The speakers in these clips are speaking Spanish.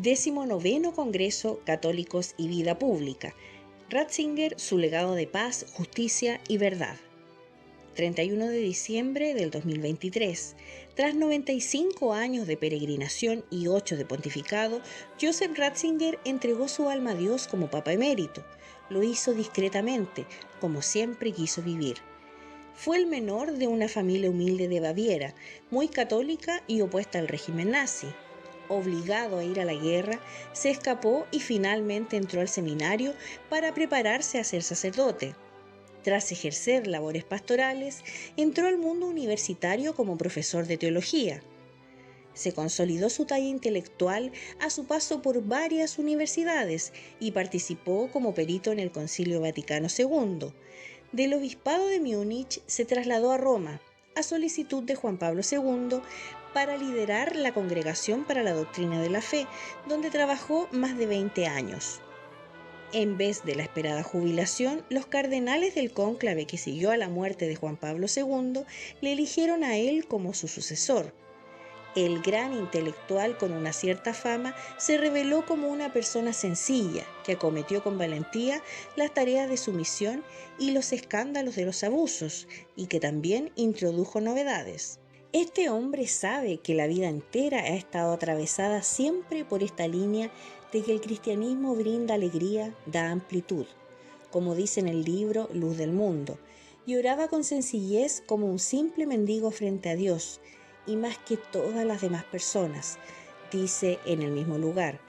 19º Congreso Católicos y Vida Pública. Ratzinger, su legado de paz, justicia y verdad. 31 de diciembre del 2023. Tras 95 años de peregrinación y 8 de pontificado, Joseph Ratzinger entregó su alma a Dios como Papa Emérito. Lo hizo discretamente, como siempre quiso vivir. Fue el menor de una familia humilde de Baviera, muy católica y opuesta al régimen nazi. Obligado a ir a la guerra, se escapó y finalmente entró al seminario para prepararse a ser sacerdote. Tras ejercer labores pastorales, entró al mundo universitario como profesor de teología. Se consolidó su talla intelectual a su paso por varias universidades y participó como perito en el Concilio Vaticano II. Del obispado de Múnich se trasladó a Roma, a solicitud de Juan Pablo II, para liderar la Congregación para la Doctrina de la Fe, donde trabajó más de 20 años. En vez de la esperada jubilación, los cardenales del cónclave que siguió a la muerte de Juan Pablo II le eligieron a él como su sucesor. El gran intelectual con una cierta fama se reveló como una persona sencilla que acometió con valentía las tareas de su misión y los escándalos de los abusos, y que también introdujo novedades. Este hombre sabe que la vida entera ha estado atravesada siempre por esta línea de que el cristianismo brinda alegría, da amplitud, como dice en el libro Luz del Mundo, y oraba con sencillez como un simple mendigo frente a Dios, y más que todas las demás personas, dice en el mismo lugar.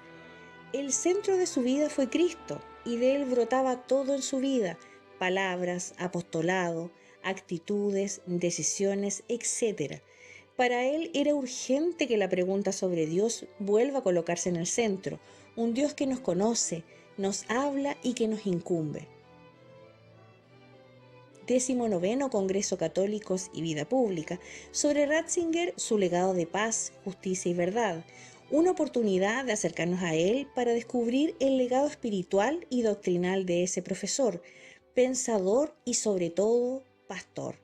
El centro de su vida fue Cristo, y de él brotaba todo en su vida, palabras, apostolado, actitudes, decisiones, etc. Para él era urgente que la pregunta sobre Dios vuelva a colocarse en el centro, un Dios que nos conoce, nos habla y que nos incumbe. 19º Congreso Católicos y Vida Pública, sobre Ratzinger, su legado de paz, justicia y verdad, una oportunidad de acercarnos a él para descubrir el legado espiritual y doctrinal de ese profesor, pensador y sobre todo pastor.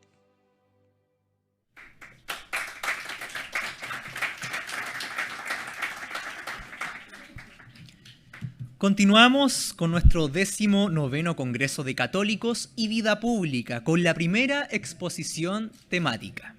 Continuamos con nuestro 19º Congreso de Católicos y Vida Pública, con la primera exposición temática.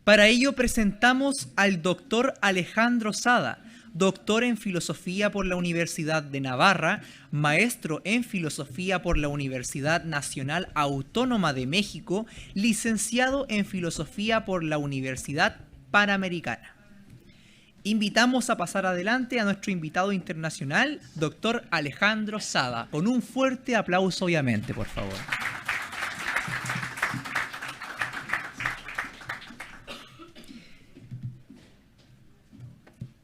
Para ello presentamos al doctor Alejandro Sada, doctor en Filosofía por la Universidad de Navarra, maestro en Filosofía por la Universidad Nacional Autónoma de México, licenciado en Filosofía por la Universidad Panamericana. Invitamos a pasar adelante a nuestro invitado internacional, doctor Alejandro Sada, con un fuerte aplauso, obviamente, por favor.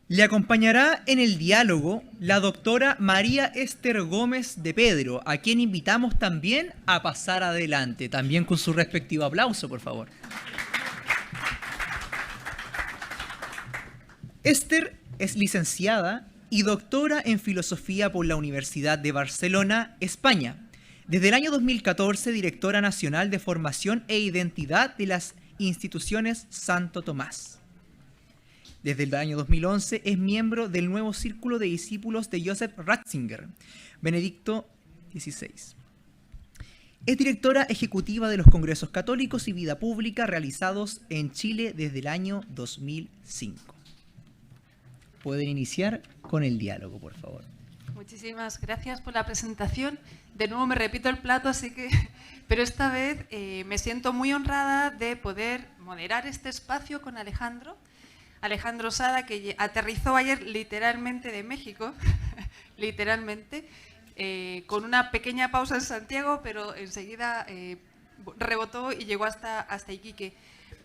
Le acompañará en el diálogo la doctora María Esther Gómez de Pedro, a quien invitamos también a pasar adelante, también con su respectivo aplauso, por favor. Esther es licenciada y doctora en Filosofía por la Universidad de Barcelona, España. Desde el año 2014, directora nacional de Formación e Identidad de las instituciones Santo Tomás. Desde el año 2011 es miembro del nuevo círculo de discípulos de Joseph Ratzinger, Benedicto XVI. Es directora ejecutiva de los Congresos Católicos y Vida Pública realizados en Chile desde el año 2005. Pueden iniciar con el diálogo, por favor. Muchísimas gracias por la presentación. De nuevo me repito el plato, pero esta vez me siento muy honrada de poder moderar este espacio con Alejandro Sada, que aterrizó ayer literalmente de México, literalmente, con una pequeña pausa en Santiago, pero enseguida rebotó y llegó hasta Iquique.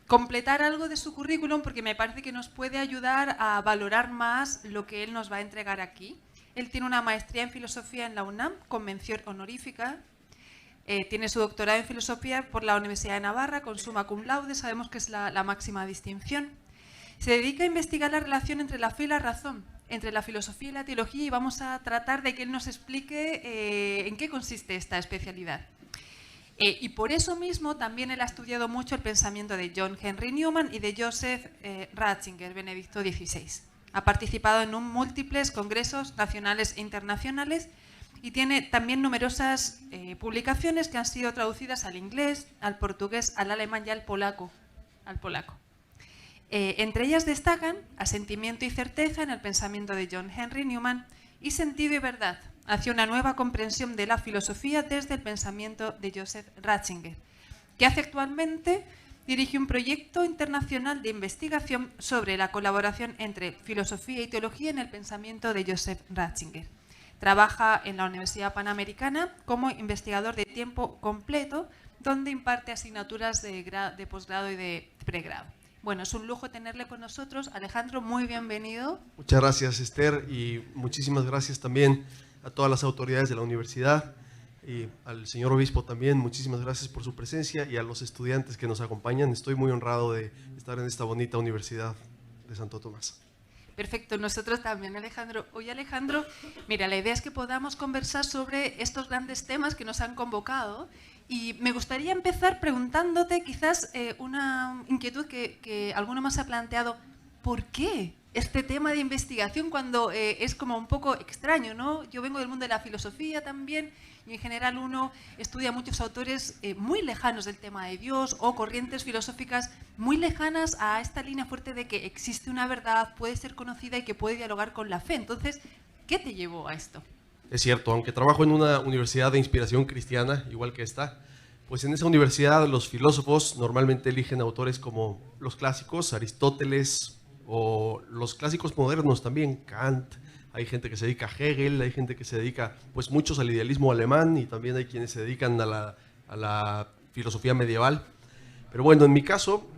Completar algo de su currículum porque me parece que nos puede ayudar a valorar más lo que él nos va a entregar aquí. Él tiene una maestría en filosofía en la UNAM con mención honorífica. Tiene su doctorado en filosofía por la Universidad de Navarra con summa cum laude, sabemos que es la máxima distinción. Se dedica a investigar la relación entre la fe y la razón, entre la filosofía y la teología, y vamos a tratar de que él nos explique en qué consiste esta especialidad. Y por eso mismo también él ha estudiado mucho el pensamiento de John Henry Newman y de Joseph Ratzinger, Benedicto XVI, Ha participado en múltiples congresos nacionales e internacionales y tiene también numerosas publicaciones que han sido traducidas al inglés, al portugués, al alemán y al polaco. Entre ellas destacan Asentimiento y certeza en el pensamiento de John Henry Newman y Sentido y verdad, hacia una nueva comprensión de la filosofía desde el pensamiento de Joseph Ratzinger, que hace actualmente dirige un proyecto internacional de investigación sobre la colaboración entre filosofía y teología en el pensamiento de Joseph Ratzinger. Trabaja en la Universidad Panamericana como investigador de tiempo completo, donde imparte asignaturas de posgrado y de pregrado. Bueno, es un lujo tenerle con nosotros. Alejandro, muy bienvenido. Muchas gracias, Esther, y muchísimas gracias también a todas las autoridades de la universidad y al señor obispo también. Muchísimas gracias por su presencia y a los estudiantes que nos acompañan. Estoy muy honrado de estar en esta bonita Universidad de Santo Tomás. Perfecto, nosotros también, Alejandro. Oye, Alejandro, mira, la idea es que podamos conversar sobre estos grandes temas que nos han convocado y me gustaría empezar preguntándote quizás una inquietud que alguno más ha planteado. ¿Por qué este tema de investigación cuando es como un poco extraño, ¿no? Yo vengo del mundo de la filosofía también y en general uno estudia muchos autores muy lejanos del tema de Dios o corrientes filosóficas muy lejanas a esta línea fuerte de que existe una verdad, puede ser conocida y que puede dialogar con la fe. Entonces, ¿qué te llevó a esto? Es cierto, aunque trabajo en una universidad de inspiración cristiana, igual que esta, pues en esa universidad los filósofos normalmente eligen autores como los clásicos, Aristóteles, o los clásicos modernos también, Kant. Hay gente que se dedica a Hegel, hay gente que se dedica, pues muchos al idealismo alemán y también hay quienes se dedican a la filosofía medieval. Pero bueno, en mi caso,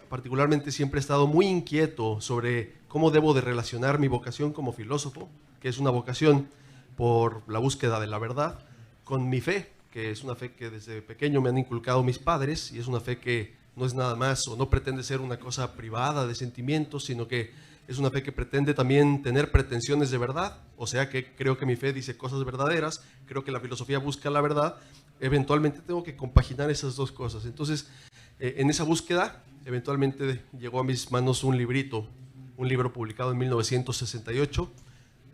particularmente siempre he estado muy inquieto sobre cómo debo de relacionar mi vocación como filósofo, que es una vocación por la búsqueda de la verdad, con mi fe, que es una fe que desde pequeño me han inculcado mis padres y es una fe que no es nada más o no pretende ser una cosa privada de sentimientos, sino que es una fe que pretende también tener pretensiones de verdad, o sea que creo que mi fe dice cosas verdaderas, creo que la filosofía busca la verdad, eventualmente tengo que compaginar esas dos cosas. Entonces, en esa búsqueda, eventualmente llegó a mis manos un libro publicado en 1968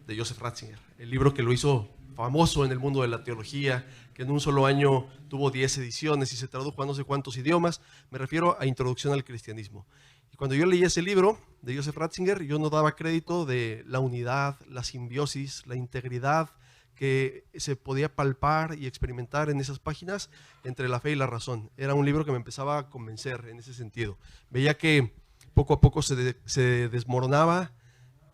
de Joseph Ratzinger, el libro que lo hizo famoso en el mundo de la teología, que en un solo año tuvo 10 ediciones y se tradujo a no sé cuántos idiomas. Me refiero a Introducción al Cristianismo. Y cuando yo leí ese libro de Joseph Ratzinger, yo no daba crédito de la unidad, la simbiosis, la integridad que se podía palpar y experimentar en esas páginas entre la fe y la razón. Era un libro que me empezaba a convencer en ese sentido. Veía que poco a poco se desmoronaba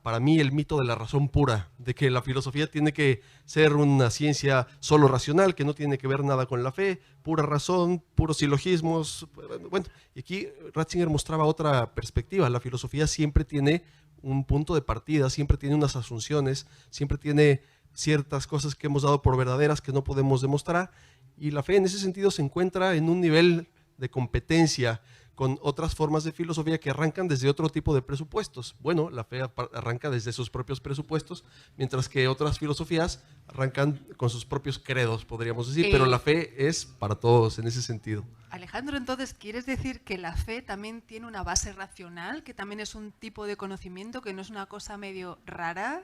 para mí el mito de la razón pura, de que la filosofía tiene que ser una ciencia solo racional, que no tiene que ver nada con la fe, pura razón, puros silogismos. Bueno, y aquí Ratzinger mostraba otra perspectiva. La filosofía siempre tiene un punto de partida, siempre tiene unas asunciones, siempre tiene ciertas cosas que hemos dado por verdaderas que no podemos demostrar, y la fe en ese sentido se encuentra en un nivel de competencia con otras formas de filosofía que arrancan desde otro tipo de presupuestos. Bueno, la fe arranca desde sus propios presupuestos, mientras que otras filosofías arrancan con sus propios credos, podríamos decir, pero la fe es para todos en ese sentido. Alejandro, entonces, ¿quieres decir que la fe también tiene una base racional, que también es un tipo de conocimiento, que no es una cosa medio rara,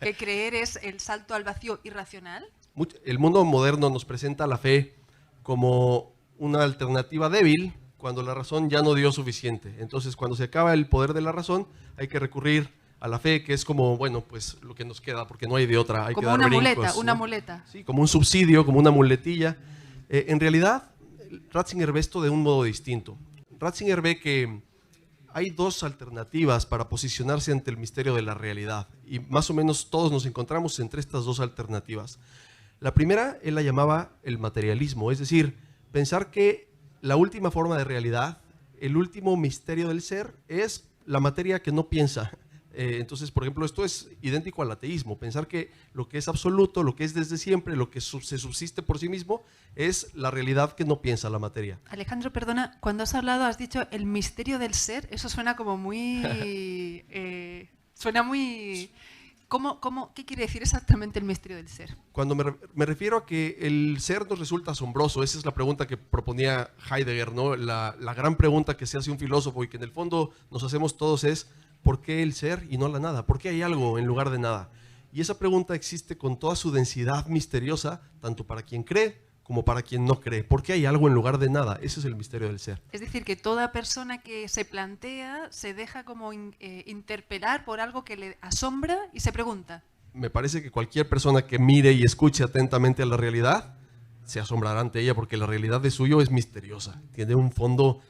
que creer es el salto al vacío irracional? El mundo moderno nos presenta la fe como una alternativa débil, cuando la razón ya no dio suficiente. Entonces, cuando se acaba el poder de la razón, hay que recurrir a la fe, que es como, bueno, pues lo que nos queda, porque no hay de otra. Hay como que dar una brincos, muleta, ¿no? una muleta. Sí, como un subsidio, como una muletilla. En realidad, Ratzinger ve esto de un modo distinto. Ratzinger ve que hay dos alternativas para posicionarse ante el misterio de la realidad, y más o menos todos nos encontramos entre estas dos alternativas. La primera, él la llamaba el materialismo, es decir, pensar que la última forma de realidad, el último misterio del ser, es la materia que no piensa. Entonces, por ejemplo, esto es idéntico al ateísmo, pensar que lo que es absoluto, lo que es desde siempre, lo que se subsiste por sí mismo, es la realidad que no piensa la materia. Alejandro, perdona, cuando has hablado, has dicho el misterio del ser, eso suena como muy... suena muy... ¿Qué quiere decir exactamente el misterio del ser? Cuando me refiero a que el ser nos resulta asombroso, esa es la pregunta que proponía Heidegger, ¿no? La gran pregunta que se hace un filósofo y que en el fondo nos hacemos todos es, ¿por qué el ser y no la nada? ¿Por qué hay algo en lugar de nada? Y esa pregunta existe con toda su densidad misteriosa, tanto para quien cree como para quien no cree. ¿Por qué hay algo en lugar de nada? Ese es el misterio del ser. Es decir, que toda persona que se plantea se deja como interpelar por algo que le asombra y se pregunta. Me parece que cualquier persona que mire y escuche atentamente a la realidad se asombrará ante ella, porque la realidad de suyo es misteriosa. Tiene un fondo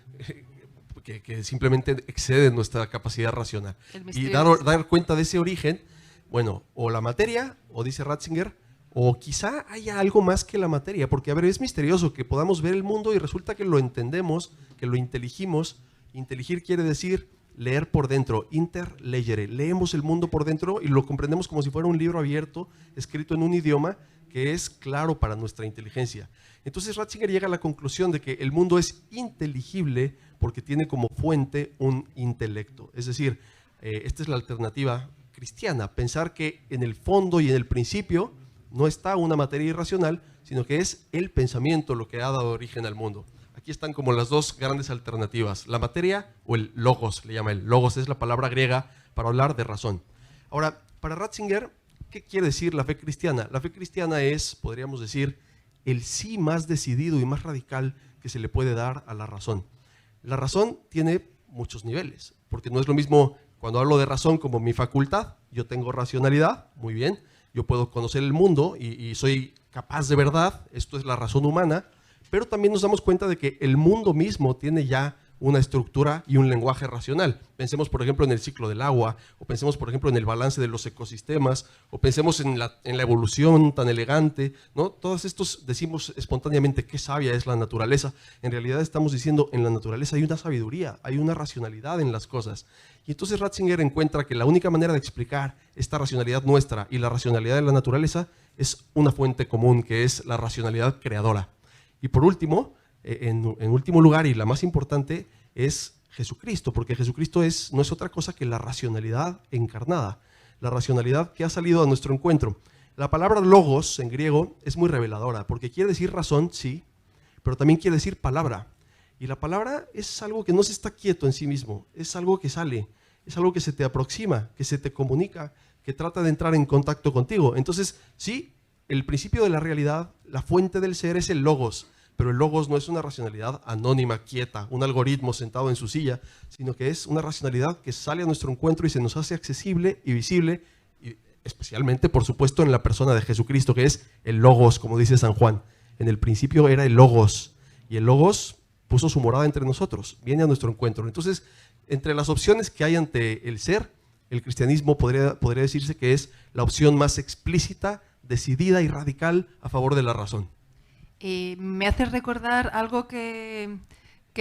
que simplemente excede nuestra capacidad racional. Y dar cuenta de ese origen, bueno, o la materia, o dice Ratzinger, o quizá haya algo más que la materia, porque a ver, es misterioso que podamos ver el mundo y resulta que lo entendemos, que lo inteligimos. Inteligir quiere decir leer por dentro, interlegere. Leemos el mundo por dentro y lo comprendemos como si fuera un libro abierto, escrito en un idioma que es claro para nuestra inteligencia. Entonces Ratzinger llega a la conclusión de que el mundo es inteligible porque tiene como fuente un intelecto. Es decir, esta es la alternativa cristiana, pensar que en el fondo y en el principio no está una materia irracional, sino que es el pensamiento lo que ha dado origen al mundo. Aquí están como las dos grandes alternativas, la materia o el logos, le llama él. Logos es la palabra griega para hablar de razón. Ahora, para Ratzinger, ¿qué quiere decir la fe cristiana? La fe cristiana es, podríamos decir, el sí más decidido y más radical que se le puede dar a la razón. La razón tiene muchos niveles, porque no es lo mismo cuando hablo de razón como mi facultad. Yo tengo racionalidad, muy bien, yo puedo conocer el mundo y soy capaz de verdad, esto es la razón humana, pero también nos damos cuenta de que el mundo mismo tiene ya una estructura y un lenguaje racional. Pensemos, por ejemplo, en el ciclo del agua, o pensemos, por ejemplo, en el balance de los ecosistemas, o pensemos en la evolución tan elegante, ¿no? Todos estos decimos espontáneamente qué sabia es la naturaleza. En realidad estamos diciendo, en la naturaleza hay una sabiduría, hay una racionalidad en las cosas. Y entonces Ratzinger encuentra que la única manera de explicar esta racionalidad nuestra y la racionalidad de la naturaleza es una fuente común, que es la racionalidad creadora. Y por último, en último lugar y la más importante, es Jesucristo, porque Jesucristo no es otra cosa que la racionalidad encarnada, la racionalidad que ha salido a nuestro encuentro. La palabra logos en griego es muy reveladora, porque quiere decir razón, sí, pero también quiere decir palabra. Y la palabra es algo que no se está quieto en sí mismo, es algo que sale, es algo que se te aproxima, que se te comunica, que trata de entrar en contacto contigo. Entonces, sí, el principio de la realidad, la fuente del ser es el logos, pero el logos no es una racionalidad anónima, quieta, un algoritmo sentado en su silla, sino que es una racionalidad que sale a nuestro encuentro y se nos hace accesible y visible, y especialmente, por supuesto, en la persona de Jesucristo, que es el logos, como dice San Juan. En el principio era el logos, y el logos puso su morada entre nosotros, viene a nuestro encuentro. Entonces, entre las opciones que hay ante el ser, el cristianismo podría decirse que es la opción más explícita, decidida y radical a favor de la razón. Me hace recordar algo que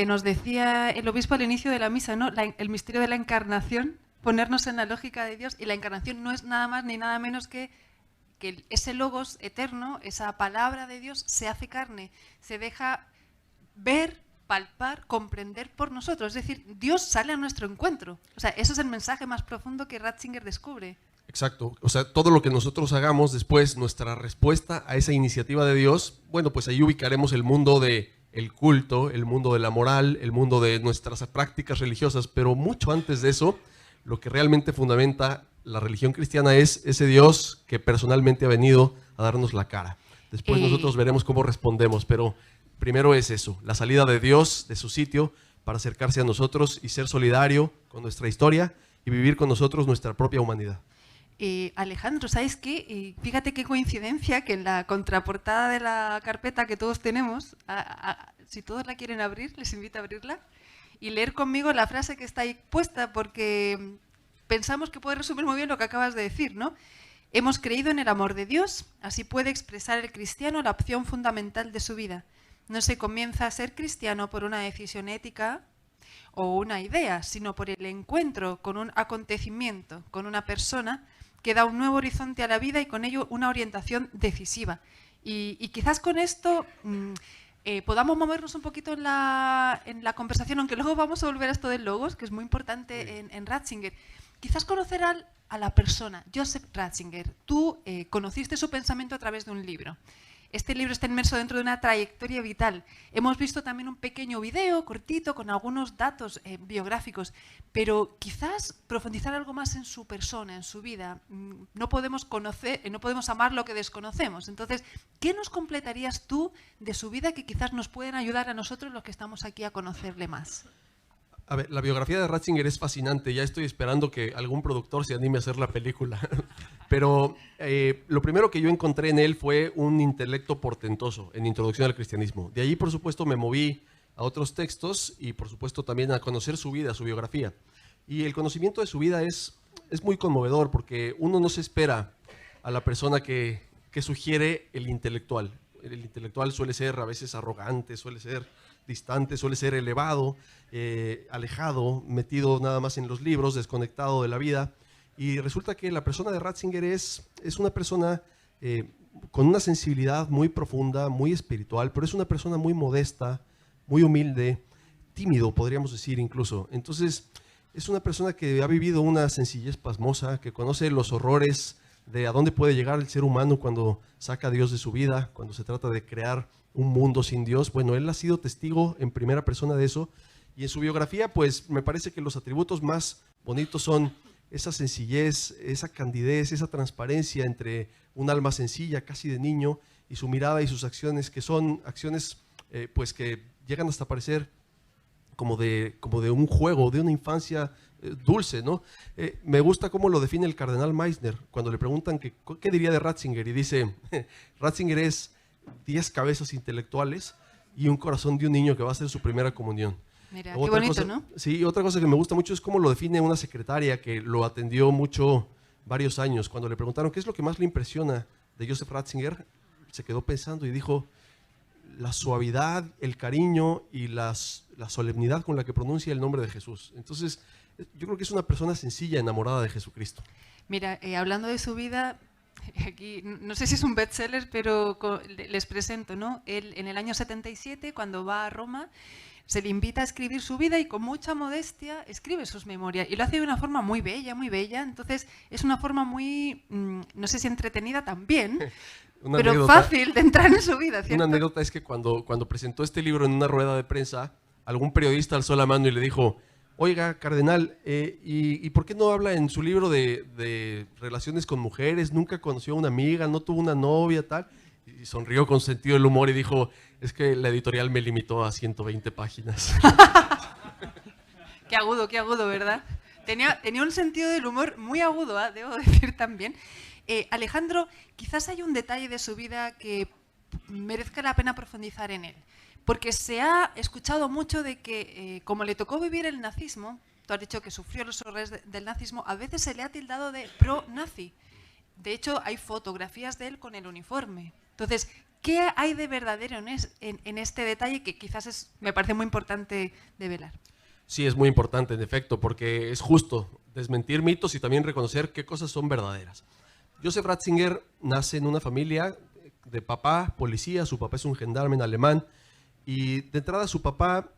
nos decía el obispo al inicio de la misa, ¿no? El misterio de la encarnación, ponernos en la lógica de Dios, y la encarnación no es nada más ni nada menos que ese logos eterno, esa palabra de Dios se hace carne, se deja ver, palpar, comprender por nosotros. Es decir, Dios sale a nuestro encuentro. O sea, eso es el mensaje más profundo que Ratzinger descubre. Exacto, o sea, todo lo que nosotros hagamos después, nuestra respuesta a esa iniciativa de Dios, bueno, pues ahí ubicaremos el mundo del culto, el mundo de la moral, el mundo de nuestras prácticas religiosas, pero mucho antes de eso, lo que realmente fundamenta la religión cristiana es ese Dios que personalmente ha venido a darnos la cara. Después nosotros veremos cómo respondemos, pero primero es eso, la salida de Dios de su sitio para acercarse a nosotros y ser solidario con nuestra historia y vivir con nosotros nuestra propia humanidad. Alejandro, ¿sabes qué? Fíjate qué coincidencia que en la contraportada de la carpeta que todos tenemos, si todos la quieren abrir, les invito a abrirla y leer conmigo la frase que está ahí puesta, porque pensamos que puede resumir muy bien lo que acabas de decir, ¿no? Hemos creído en el amor de Dios, así puede expresar el cristiano la opción fundamental de su vida. No se comienza a ser cristiano por una decisión ética o una idea, sino por el encuentro con un acontecimiento, con una persona que da un nuevo horizonte a la vida y con ello una orientación decisiva. Y quizás con esto podamos movernos un poquito en la conversación, aunque luego vamos a volver a esto del logos, que es muy importante en Ratzinger. Quizás conocer a la persona, Joseph Ratzinger. Tú conociste su pensamiento a través de un libro. este libro está inmerso dentro de una trayectoria vital. Hemos visto también un pequeño video cortito con algunos datos biográficos, pero quizás profundizar algo más en su persona, en su vida. No podemos amar lo que desconocemos. Entonces, ¿qué nos completarías tú de su vida que quizás nos pueden ayudar a nosotros los que estamos aquí a conocerle más? A ver, la biografía de Ratzinger es fascinante. Ya estoy esperando que algún productor se anime a hacer la película. Pero lo primero que yo encontré en él fue un intelecto portentoso en Introducción al Cristianismo. De allí, por supuesto, me moví a otros textos y, por supuesto, también a conocer su vida, su biografía. Y el conocimiento de su vida es muy conmovedor porque uno no se espera a la persona que sugiere el intelectual. El intelectual suele ser a veces arrogante, suele ser distante, suele ser elevado, alejado, metido nada más en los libros, desconectado de la vida. Y resulta que la persona de Ratzinger es una persona con una sensibilidad muy profunda, muy espiritual, pero es una persona muy modesta, muy humilde, tímido, podríamos decir incluso. Entonces, es una persona que ha vivido una sencillez pasmosa, que conoce los horrores de a dónde puede llegar el ser humano cuando saca a Dios de su vida, cuando se trata de crear un mundo sin Dios. Bueno, él ha sido testigo en primera persona de eso, y en su biografía, pues me parece que los atributos más bonitos son esa sencillez, esa candidez, esa transparencia entre un alma sencilla, casi de niño, y su mirada y sus acciones, que son acciones pues que llegan hasta parecer como de un juego, de una infancia dulce, ¿no? Me gusta cómo lo define el cardenal Meissner, cuando le preguntan qué diría de Ratzinger, y dice, Ratzinger es 10 cabezas intelectuales y un corazón de un niño que va a hacer su primera comunión. Mira, qué bonito, cosa, ¿no? Sí, otra cosa que me gusta mucho es cómo lo define una secretaria que lo atendió varios años. Cuando le preguntaron qué es lo que más le impresiona de Joseph Ratzinger, se quedó pensando y dijo, la suavidad, el cariño y la solemnidad con la que pronuncia el nombre de Jesús. Entonces, yo creo que es una persona sencilla, enamorada de Jesucristo. Mira, hablando de su vida, aquí no sé si es un bestseller, pero les presento, ¿no? Él en el año 77, cuando va a Roma, se le invita a escribir su vida y con mucha modestia escribe sus memorias. Y lo hace de una forma muy bella, muy bella. Entonces, es una forma muy, no sé si entretenida también, pero anécdota, fácil de entrar en su vida, ¿cierto? Una anécdota es que cuando presentó este libro en una rueda de prensa, algún periodista alzó la mano y le dijo, oiga, cardenal, ¿y por qué no habla en su libro de relaciones con mujeres? Nunca conoció a una amiga, no tuvo una novia, tal. Y sonrió con sentido del humor y dijo, es que la editorial me limitó a 120 páginas. Qué agudo, ¿verdad? Tenía un sentido del humor muy agudo, ¿eh? Debo decir también. Alejandro, quizás hay un detalle de su vida que merezca la pena profundizar en él. Porque se ha escuchado mucho de que, como le tocó vivir el nazismo, tú has dicho que sufrió los horrores del nazismo, a veces se le ha tildado de pro-nazi. De hecho, hay fotografías de él con el uniforme. Entonces, ¿qué hay de verdadero en este detalle que quizás me parece muy importante develar? Sí, es muy importante, en efecto, porque es justo desmentir mitos y también reconocer qué cosas son verdaderas. Joseph Ratzinger nace en una familia de papá policía, su papá es un gendarme alemán, y de entrada su papá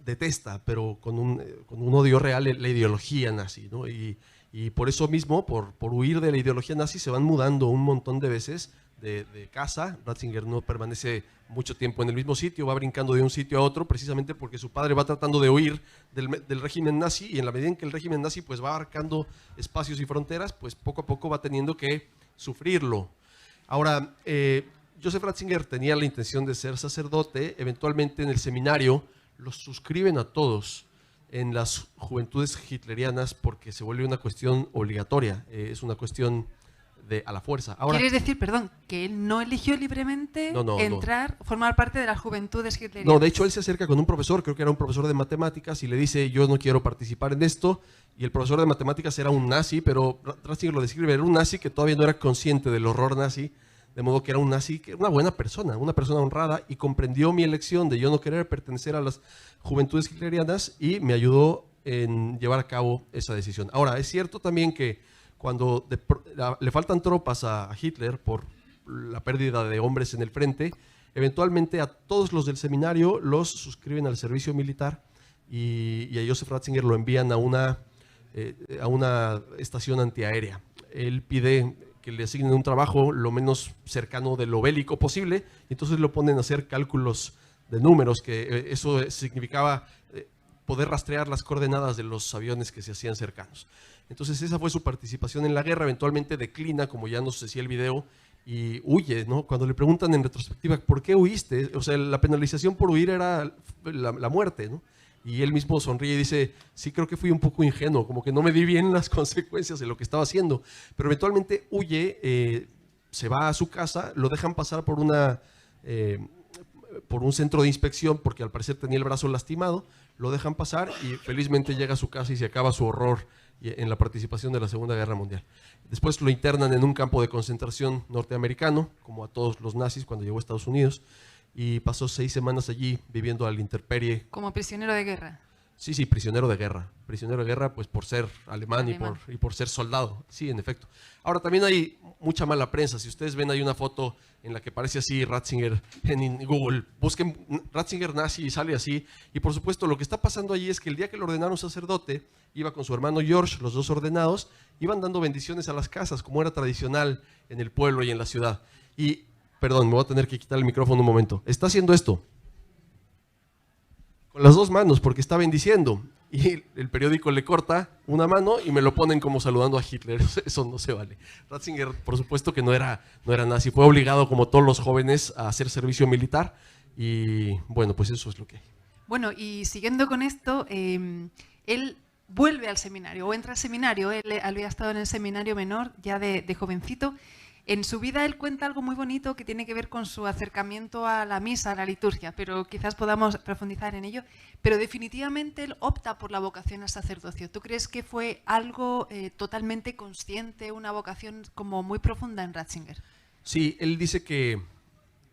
detesta, pero con un odio real, la ideología nazi, ¿no? Y por eso mismo, por huir de la ideología nazi, se van mudando un montón de veces de casa. Ratzinger no permanece mucho tiempo en el mismo sitio, va brincando de un sitio a otro, precisamente porque su padre va tratando de huir del régimen nazi, y en la medida en que el régimen nazi pues, va abarcando espacios y fronteras, pues poco a poco va teniendo que sufrirlo. Ahora, Joseph Ratzinger tenía la intención de ser sacerdote. Eventualmente en el seminario los suscriben a todos en las juventudes hitlerianas porque se vuelve una cuestión obligatoria, es una cuestión a la fuerza. Ahora, ¿quieres decir, perdón, que él no eligió libremente formar parte de las juventudes hitlerianas? No, de hecho él se acerca con un profesor, creo que era un profesor de matemáticas, y le dice, yo no quiero participar en esto, y el profesor de matemáticas era un nazi, pero Ratzinger lo describe, era un nazi que todavía no era consciente del horror nazi, de modo que era un nazi, que era una buena persona, una persona honrada, y comprendió mi elección de yo no querer pertenecer a las juventudes hitlerianas y me ayudó en llevar a cabo esa decisión. Ahora, es cierto también que cuando le faltan tropas a Hitler por la pérdida de hombres en el frente, eventualmente a todos los del seminario los suscriben al servicio militar y a Joseph Ratzinger lo envían a una estación antiaérea. Él pide que le asignen un trabajo lo menos cercano de lo bélico posible, y entonces lo ponen a hacer cálculos de números, que eso significaba poder rastrear las coordenadas de los aviones que se hacían cercanos. Entonces esa fue su participación en la guerra. Eventualmente declina, como ya nos decía el video, y huye, ¿no? Cuando le preguntan en retrospectiva, ¿por qué huiste? O sea, la penalización por huir era la muerte, ¿no? Y él mismo sonríe y dice, sí, creo que fui un poco ingenuo, como que no me di bien las consecuencias de lo que estaba haciendo. Pero eventualmente huye, se va a su casa, lo dejan pasar por un centro de inspección, porque al parecer tenía el brazo lastimado, lo dejan pasar y felizmente llega a su casa y se acaba su horror en la participación de la Segunda Guerra Mundial. Después lo internan en un campo de concentración norteamericano, como a todos los nazis cuando llegó a Estados Unidos, y pasó 6 semanas allí viviendo a la intemperie. Como prisionero de guerra. Sí, prisionero de guerra. Prisionero de guerra, pues por ser alemán. Y por ser soldado. Sí, en efecto. Ahora, también hay mucha mala prensa. Si ustedes ven, hay una foto en la que aparece así Ratzinger en Google. Busquen Ratzinger nazi y sale así. Y por supuesto, lo que está pasando allí es que el día que lo ordenaron sacerdote, iba con su hermano George, los dos ordenados, iban dando bendiciones a las casas, como era tradicional en el pueblo y en la ciudad. Y, perdón, me voy a tener que quitar el micrófono un momento. Está haciendo esto con las 2 manos porque está bendiciendo, y el periódico le corta una mano y me lo ponen como saludando a Hitler. Eso no se vale. Ratzinger, por supuesto que no era nazi, fue obligado como todos los jóvenes a hacer servicio militar, y bueno, pues eso es lo que hay. Bueno, y siguiendo con esto, él vuelve al seminario, o entra al seminario. Él había estado en el seminario menor ya de jovencito. En su vida él cuenta algo muy bonito que tiene que ver con su acercamiento a la misa, a la liturgia, pero quizás podamos profundizar en ello. Pero definitivamente él opta por la vocación al sacerdocio. ¿Tú crees que fue algo totalmente consciente, una vocación como muy profunda en Ratzinger? Sí, él dice que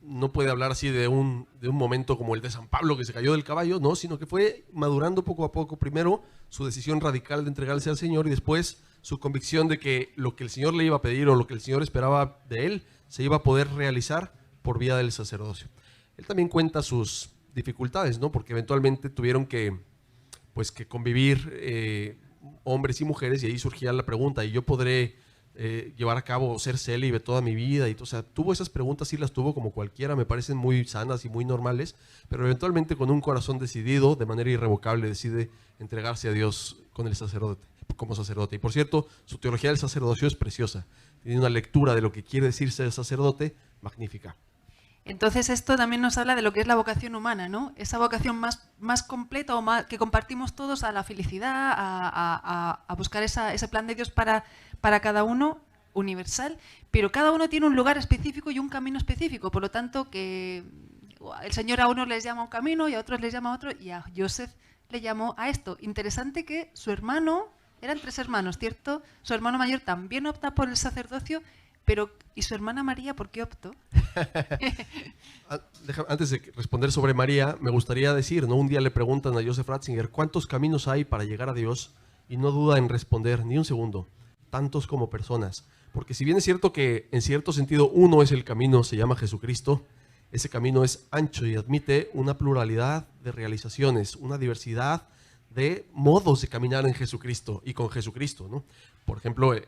no puede hablar así de un momento como el de San Pablo, que se cayó del caballo, no, sino que fue madurando poco a poco. Primero su decisión radical de entregarse al Señor, y después su convicción de que lo que el Señor le iba a pedir o lo que el Señor esperaba de él se iba a poder realizar por vía del sacerdocio. Él también cuenta sus dificultades, ¿no? Porque eventualmente tuvieron que convivir hombres y mujeres, y ahí surgía la pregunta, ¿y yo podré llevar a cabo ser célibe toda mi vida? Y, o sea, tuvo esas preguntas, sí las tuvo como cualquiera, me parecen muy sanas y muy normales, pero eventualmente con un corazón decidido, de manera irrevocable, decide entregarse a Dios con el sacerdote, como sacerdote. Y por cierto, su teología del sacerdocio es preciosa, tiene una lectura de lo que quiere decir ser sacerdote magnífica. Entonces esto también nos habla de lo que es la vocación humana, ¿no? Esa vocación más completa, o más, que compartimos todos, a la felicidad, a buscar ese plan de Dios para cada uno, universal, pero cada uno tiene un lugar específico y un camino específico. Por lo tanto, que el Señor a unos les llama a un camino y a otros les llama a otro, y a Joseph le llamó a esto. Interesante que su hermano, eran 3 hermanos, ¿cierto? Su hermano mayor también opta por el sacerdocio, pero ¿y su hermana María por qué optó? Antes de responder sobre María, me gustaría decir, ¿no? Un día le preguntan a Joseph Ratzinger, ¿cuántos caminos hay para llegar a Dios? Y no duda en responder ni un segundo, tantos como personas. Porque si bien es cierto que en cierto sentido uno es el camino, se llama Jesucristo, ese camino es ancho y admite una pluralidad de realizaciones, una diversidad de modos de caminar en Jesucristo y con Jesucristo, ¿no? Por ejemplo, el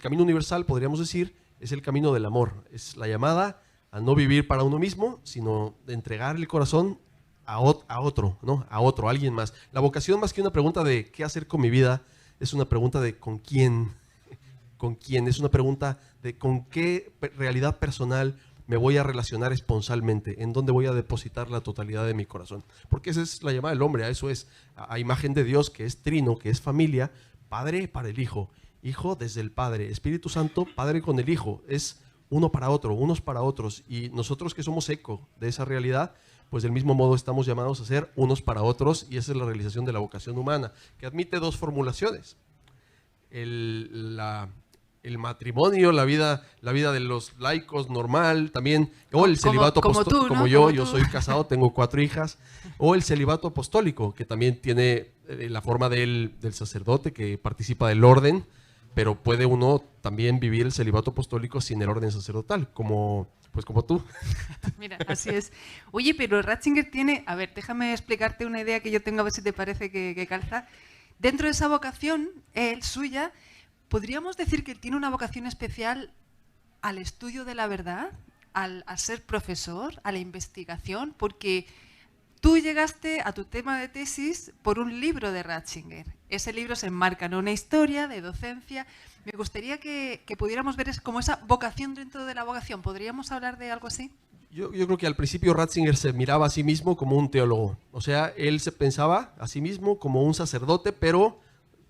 camino universal, podríamos decir, es el camino del amor. Es la llamada a no vivir para uno mismo, sino de entregar el corazón a otro, ¿no? A otro, a alguien más. La vocación, más que una pregunta de qué hacer con mi vida, es una pregunta de con quién. ¿Con quién? Es una pregunta de con qué realidad personal me voy a relacionar esponsalmente, en dónde voy a depositar la totalidad de mi corazón. Porque esa es la llamada del hombre, a eso es, a imagen de Dios, que es trino, que es familia, Padre para el Hijo, Hijo desde el Padre, Espíritu Santo, Padre con el Hijo, es uno para otro, unos para otros, y nosotros que somos eco de esa realidad, pues del mismo modo estamos llamados a ser unos para otros, y esa es la realización de la vocación humana, que admite 2 formulaciones. El matrimonio, la vida de los laicos normal, también, o el celibato apostólico, como yo soy casado, tengo 4 hijas, o el celibato apostólico, que también tiene la forma del sacerdote que participa del orden, pero puede uno también vivir el celibato apostólico sin el orden sacerdotal, como tú. Mira, así es. Oye, pero Ratzinger tiene, a ver, déjame explicarte una idea que yo tengo, a ver si te parece que calza. Dentro de esa vocación, suya, ¿Podríamos decir que tiene una vocación especial al estudio de la verdad, a ser profesor, a la investigación? Porque tú llegaste a tu tema de tesis por un libro de Ratzinger. Ese libro se enmarca en una historia de docencia. Me gustaría que pudiéramos ver como esa vocación dentro de la vocación. ¿Podríamos hablar de algo así? Yo creo que al principio Ratzinger se miraba a sí mismo como un teólogo. O sea, él se pensaba a sí mismo como un sacerdote, pero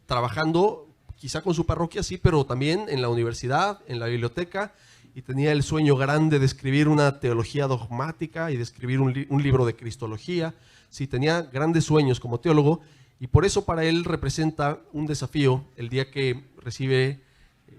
trabajando quizá con su parroquia, sí, pero también en la universidad, en la biblioteca, y tenía el sueño grande de escribir una teología dogmática y de escribir un libro de cristología. Sí, tenía grandes sueños como teólogo, y por eso para él representa un desafío el día que recibe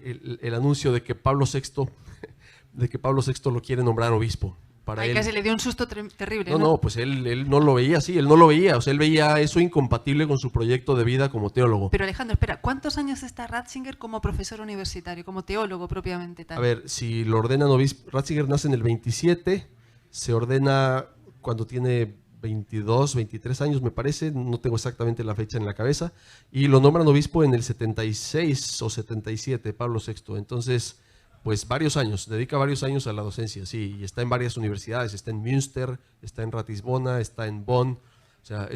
el anuncio de que Pablo VI lo quiere nombrar obispo. Para él, casi le dio un susto terrible, ¿no? No, pues él no lo veía así, él no lo veía, o sea, él veía eso incompatible con su proyecto de vida como teólogo. Pero Alejandro, espera, ¿cuántos años está Ratzinger como profesor universitario, como teólogo propiamente tal? A ver, si lo ordenan obispo, Ratzinger nace en el 27, se ordena cuando tiene 22, 23 años me parece, no tengo exactamente la fecha en la cabeza, y lo nombran obispo en el 76 o 77, Pablo VI, entonces pues varios años, dedica varios años a la docencia, sí, y está en varias universidades, está en Münster, está en Ratisbona, está en Bonn, o sea,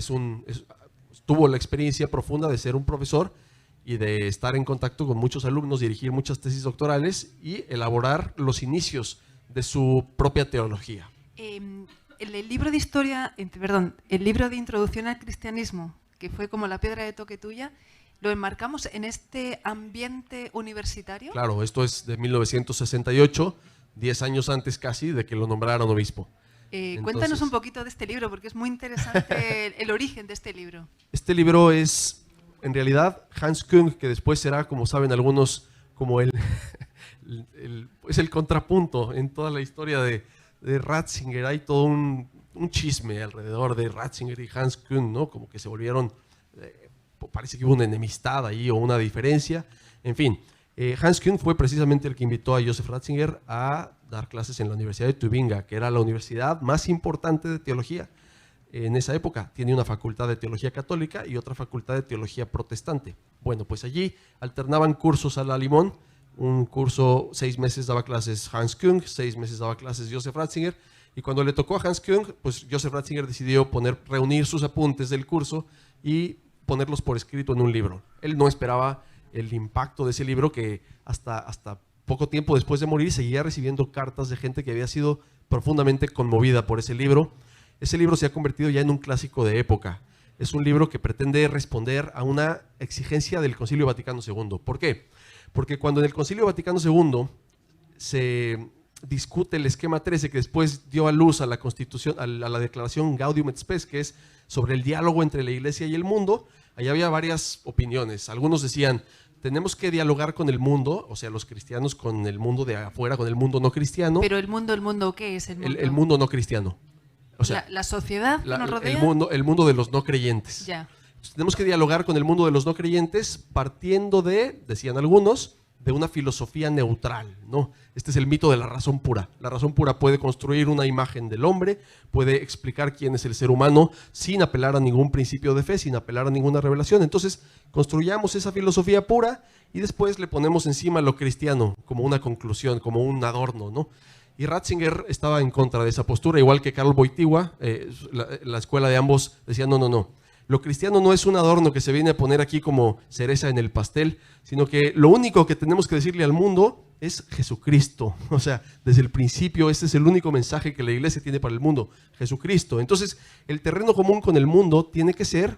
tuvo la experiencia profunda de ser un profesor y de estar en contacto con muchos alumnos, dirigir muchas tesis doctorales y elaborar los inicios de su propia teología. El libro de historia, el libro de introducción al cristianismo, que fue como la piedra de toque tuya, ¿lo enmarcamos en este ambiente universitario? Claro, esto es de 1968, 10 años antes casi de que lo nombraran obispo. Cuéntanos un poquito de este libro, porque es muy interesante el origen de este libro. Este libro es, en realidad, Hans Küng, que después será, como saben algunos, como es el contrapunto en toda la historia de Ratzinger. Hay todo un chisme alrededor de Ratzinger y Hans Küng, ¿no? Como que se volvieron... parece que hubo una enemistad ahí o una diferencia. En fin, Hans Küng fue precisamente el que invitó a Joseph Ratzinger a dar clases en la Universidad de Tubinga, que era la universidad más importante de teología en esa época. Tiene una facultad de teología católica y otra facultad de teología protestante. Bueno, pues allí alternaban cursos a la limón. Un curso, 6 meses daba clases Hans Küng, 6 meses daba clases Joseph Ratzinger. Y cuando le tocó a Hans Küng, pues Joseph Ratzinger decidió reunir sus apuntes del curso y ponerlos por escrito en un libro. Él no esperaba el impacto de ese libro, que hasta poco tiempo después de morir seguía recibiendo cartas de gente que había sido profundamente conmovida por ese libro. Ese libro se ha convertido ya en un clásico de época. Es un libro que pretende responder a una exigencia del Concilio Vaticano II. ¿Por qué? Porque cuando en el Concilio Vaticano II se discute el esquema 13, que después dio a luz a la Constitución, a la declaración Gaudium et Spes, que es sobre el diálogo entre la Iglesia y el mundo, ahí había varias opiniones. Algunos decían, tenemos que dialogar con el mundo, o sea, los cristianos con el mundo de afuera, con el mundo no cristiano. Pero el mundo, ¿qué es el mundo? El mundo no cristiano. O sea, la sociedad que nos rodea. El mundo de los no creyentes. Ya. Entonces, tenemos que dialogar con el mundo de los no creyentes partiendo de, decían algunos, de una filosofía neutral, ¿no? Este es el mito de la razón pura. La razón pura puede construir una imagen del hombre, puede explicar quién es el ser humano sin apelar a ningún principio de fe, sin apelar a ninguna revelación. Entonces, construyamos esa filosofía pura y después le ponemos encima lo cristiano como una conclusión, como un adorno, ¿no? Y Ratzinger estaba en contra de esa postura, igual que Karl Wojtyła, la escuela de ambos decía, no. Lo cristiano no es un adorno que se viene a poner aquí como cereza en el pastel, sino que lo único que tenemos que decirle al mundo es Jesucristo. O sea, desde el principio este es el único mensaje que la Iglesia tiene para el mundo, Jesucristo. Entonces, el terreno común con el mundo tiene que ser,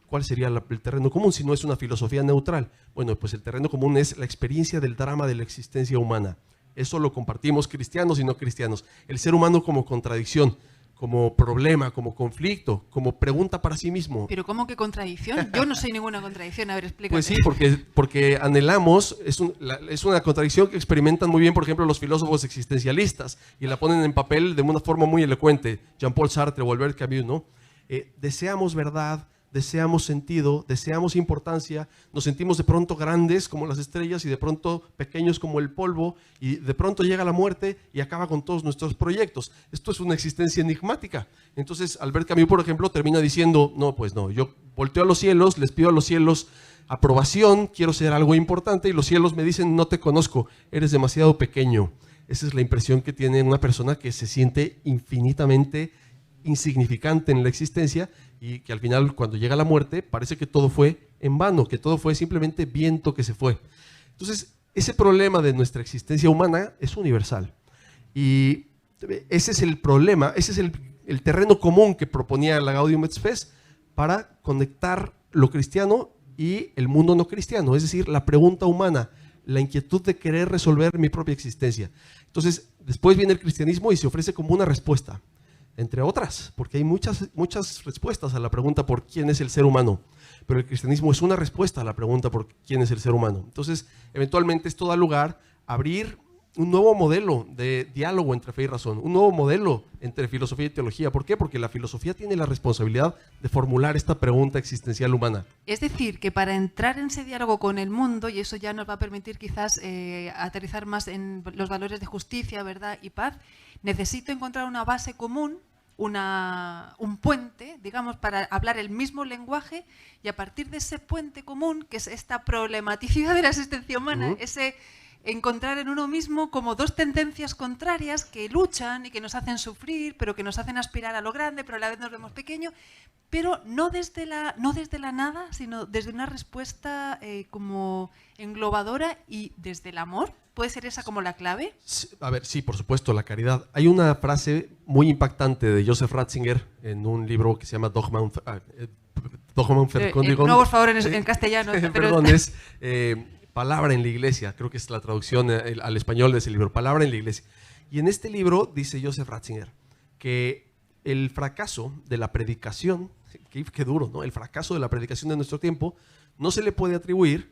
¿cuál sería el terreno común si no es una filosofía neutral? Bueno, pues el terreno común es la experiencia del drama de la existencia humana. Eso lo compartimos cristianos y no cristianos. El ser humano como contradicción, como problema, como conflicto, como pregunta para sí mismo. ¿Pero cómo que contradicción? Yo no soy ninguna contradicción, a ver, explícate. Pues sí, porque anhelamos, es una contradicción que experimentan muy bien, por ejemplo, los filósofos existencialistas, y la ponen en papel de una forma muy elocuente. Jean-Paul Sartre o Albert Camus, ¿no? Deseamos verdad, deseamos sentido, deseamos importancia, nos sentimos de pronto grandes como las estrellas y de pronto pequeños como el polvo, y de pronto llega la muerte y acaba con todos nuestros proyectos. Esto es una existencia enigmática. Entonces Albert Camus, por ejemplo, termina diciendo, no, pues no, yo volteo a los cielos, les pido a los cielos aprobación, quiero ser algo importante, y los cielos me dicen, no te conozco, eres demasiado pequeño. Esa es la impresión que tiene una persona que se siente infinitamente insignificante en la existencia, y que al final, cuando llega la muerte, parece que todo fue en vano, que todo fue simplemente viento que se fue. Entonces, ese problema de nuestra existencia humana es universal. Y ese es el problema, ese es el terreno común que proponía la Gaudium et Spes para conectar lo cristiano y el mundo no cristiano, es decir, la pregunta humana, la inquietud de querer resolver mi propia existencia. Entonces, después viene el cristianismo y se ofrece como una respuesta, entre otras, porque hay muchas respuestas a la pregunta por quién es el ser humano, pero el cristianismo es una respuesta a la pregunta por quién es el ser humano. Entonces, eventualmente esto da lugar a abrir un nuevo modelo de diálogo entre fe y razón, un nuevo modelo entre filosofía y teología. ¿Por qué? Porque la filosofía tiene la responsabilidad de formular esta pregunta existencial humana. Es decir, que para entrar en ese diálogo con el mundo, y eso ya nos va a permitir quizás aterrizar más en los valores de justicia, verdad y paz, necesito encontrar una base común, un puente, digamos, para hablar el mismo lenguaje, y a partir de ese puente común, que es esta problematicidad de la existencia humana, ese encontrar en uno mismo como dos tendencias contrarias que luchan y que nos hacen sufrir, pero que nos hacen aspirar a lo grande, pero a la vez nos vemos pequeños, pero no desde la nada, sino desde una respuesta como englobadora y desde el amor. ¿Puede ser esa como la clave? Sí, a ver, sí, por supuesto, la caridad. Hay una frase muy impactante de Joseph Ratzinger en un libro que se llama Dogma und Verkündigung. No, por favor, en castellano. Pero... Perdón, es Palabra en la Iglesia, creo que es la traducción al español de ese libro, Palabra en la Iglesia. Y en este libro dice Joseph Ratzinger que el fracaso de la predicación, qué duro, ¿no? El fracaso de la predicación de nuestro tiempo no se le puede atribuir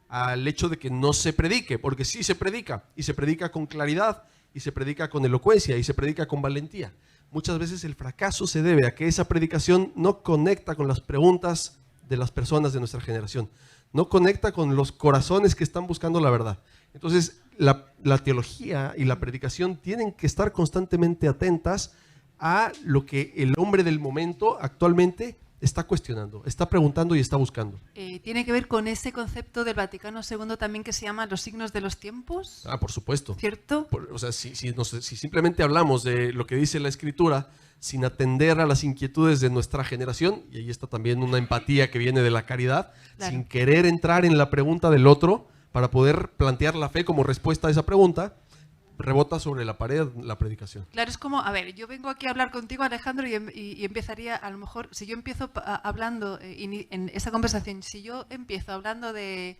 al hecho de que no se predique, porque sí se predica, y se predica con claridad, y se predica con elocuencia, y se predica con valentía. Muchas veces el fracaso se debe a que esa predicación no conecta con las preguntas de las personas de nuestra generación, no conecta con los corazones que están buscando la verdad. Entonces, la teología y la predicación tienen que estar constantemente atentas a lo que el hombre del momento actualmente está cuestionando, está preguntando y está buscando. ¿Tiene que ver con ese concepto del Vaticano II también que se llama los signos de los tiempos? Ah, por supuesto. ¿Cierto? O sea, si simplemente hablamos de lo que dice la Escritura sin atender a las inquietudes de nuestra generación, y ahí está también una empatía que viene de la caridad, claro, sin querer entrar en la pregunta del otro para poder plantear la fe como respuesta a esa pregunta, rebota sobre la pared la predicación. Claro, es como, a ver, yo vengo aquí a hablar contigo, Alejandro, y empezaría, a lo mejor, si yo empiezo hablando en esa conversación, si yo empiezo hablando de,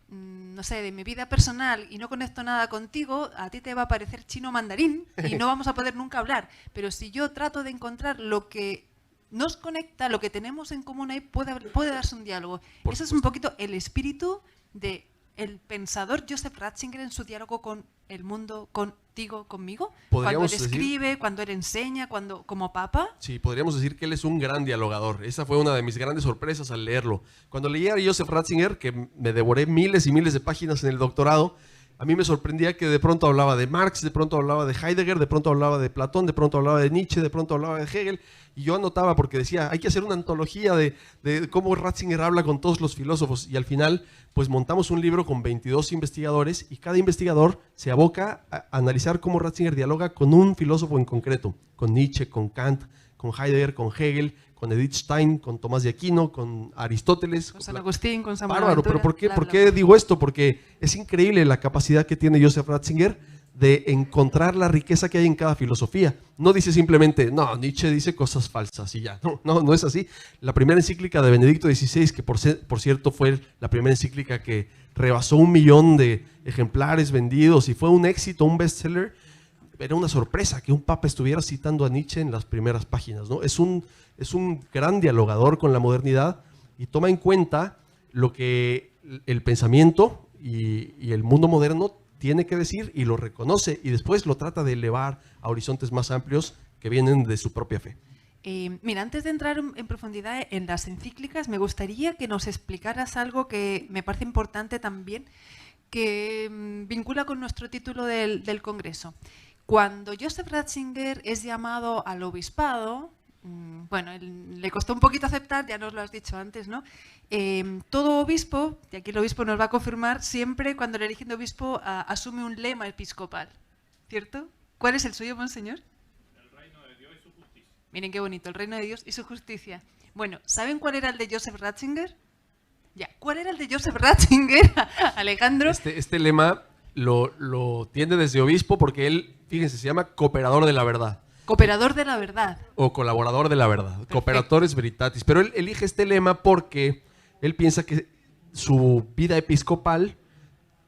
no sé, de mi vida personal y no conecto nada contigo, a ti te va a parecer chino mandarín y no vamos a poder nunca hablar. Pero si yo trato de encontrar lo que nos conecta, lo que tenemos en común, ahí puede darse un diálogo. Ese es un poquito el espíritu de el pensador Joseph Ratzinger en su diálogo con el mundo, contigo, conmigo, cuando él escribe, cuando él enseña, como papa. Sí, podríamos decir que él es un gran dialogador. Esa fue una de mis grandes sorpresas al leerlo. Cuando leía a Joseph Ratzinger, que me devoré miles y miles de páginas en el doctorado, a mí me sorprendía que de pronto hablaba de Marx, de pronto hablaba de Heidegger, de pronto hablaba de Platón, de pronto hablaba de Nietzsche, de pronto hablaba de Hegel, y yo anotaba porque decía, hay que hacer una antología de cómo Ratzinger habla con todos los filósofos, y al final pues montamos un libro con 22 investigadores, y cada investigador se aboca a analizar cómo Ratzinger dialoga con un filósofo en concreto, con Nietzsche, con Kant, con Heidegger, con Hegel, con Edith Stein, con Tomás de Aquino, con Aristóteles. Con San Agustín, con San Bárbaro, pero ¿por qué digo esto? Porque es increíble la capacidad que tiene Joseph Ratzinger de encontrar la riqueza que hay en cada filosofía. No dice simplemente, no, Nietzsche dice cosas falsas y ya. No es así. La primera encíclica de Benedicto XVI, que por cierto fue la primera encíclica que rebasó 1 millón de ejemplares vendidos y fue un éxito, un bestseller, era una sorpresa que un papa estuviera citando a Nietzsche en las primeras páginas, ¿no? Es un gran dialogador con la modernidad y toma en cuenta lo que el pensamiento y el mundo moderno tiene que decir y lo reconoce y después lo trata de elevar a horizontes más amplios que vienen de su propia fe. Mira, antes de entrar en profundidad en las encíclicas, me gustaría que nos explicaras algo que me parece importante también, que vincula con nuestro título del Congreso. Cuando Joseph Ratzinger es llamado al obispado, bueno, le costó un poquito aceptar, ya nos lo has dicho antes, ¿no? Todo obispo, y aquí el obispo nos va a confirmar, siempre cuando le eligen de obispo asume un lema episcopal, ¿cierto? ¿Cuál es el suyo, monseñor? El reino de Dios y su justicia. Miren qué bonito, el reino de Dios y su justicia. Bueno, ¿saben cuál era el de Joseph Ratzinger? Ya, ¿cuál era el de Joseph Ratzinger, Alejandro? Este lema lo tiene desde obispo porque él, fíjense, se llama cooperador de la verdad. Cooperador de la verdad. O colaborador de la verdad. Cooperatores veritatis. Pero él elige este lema porque él piensa que su vida episcopal,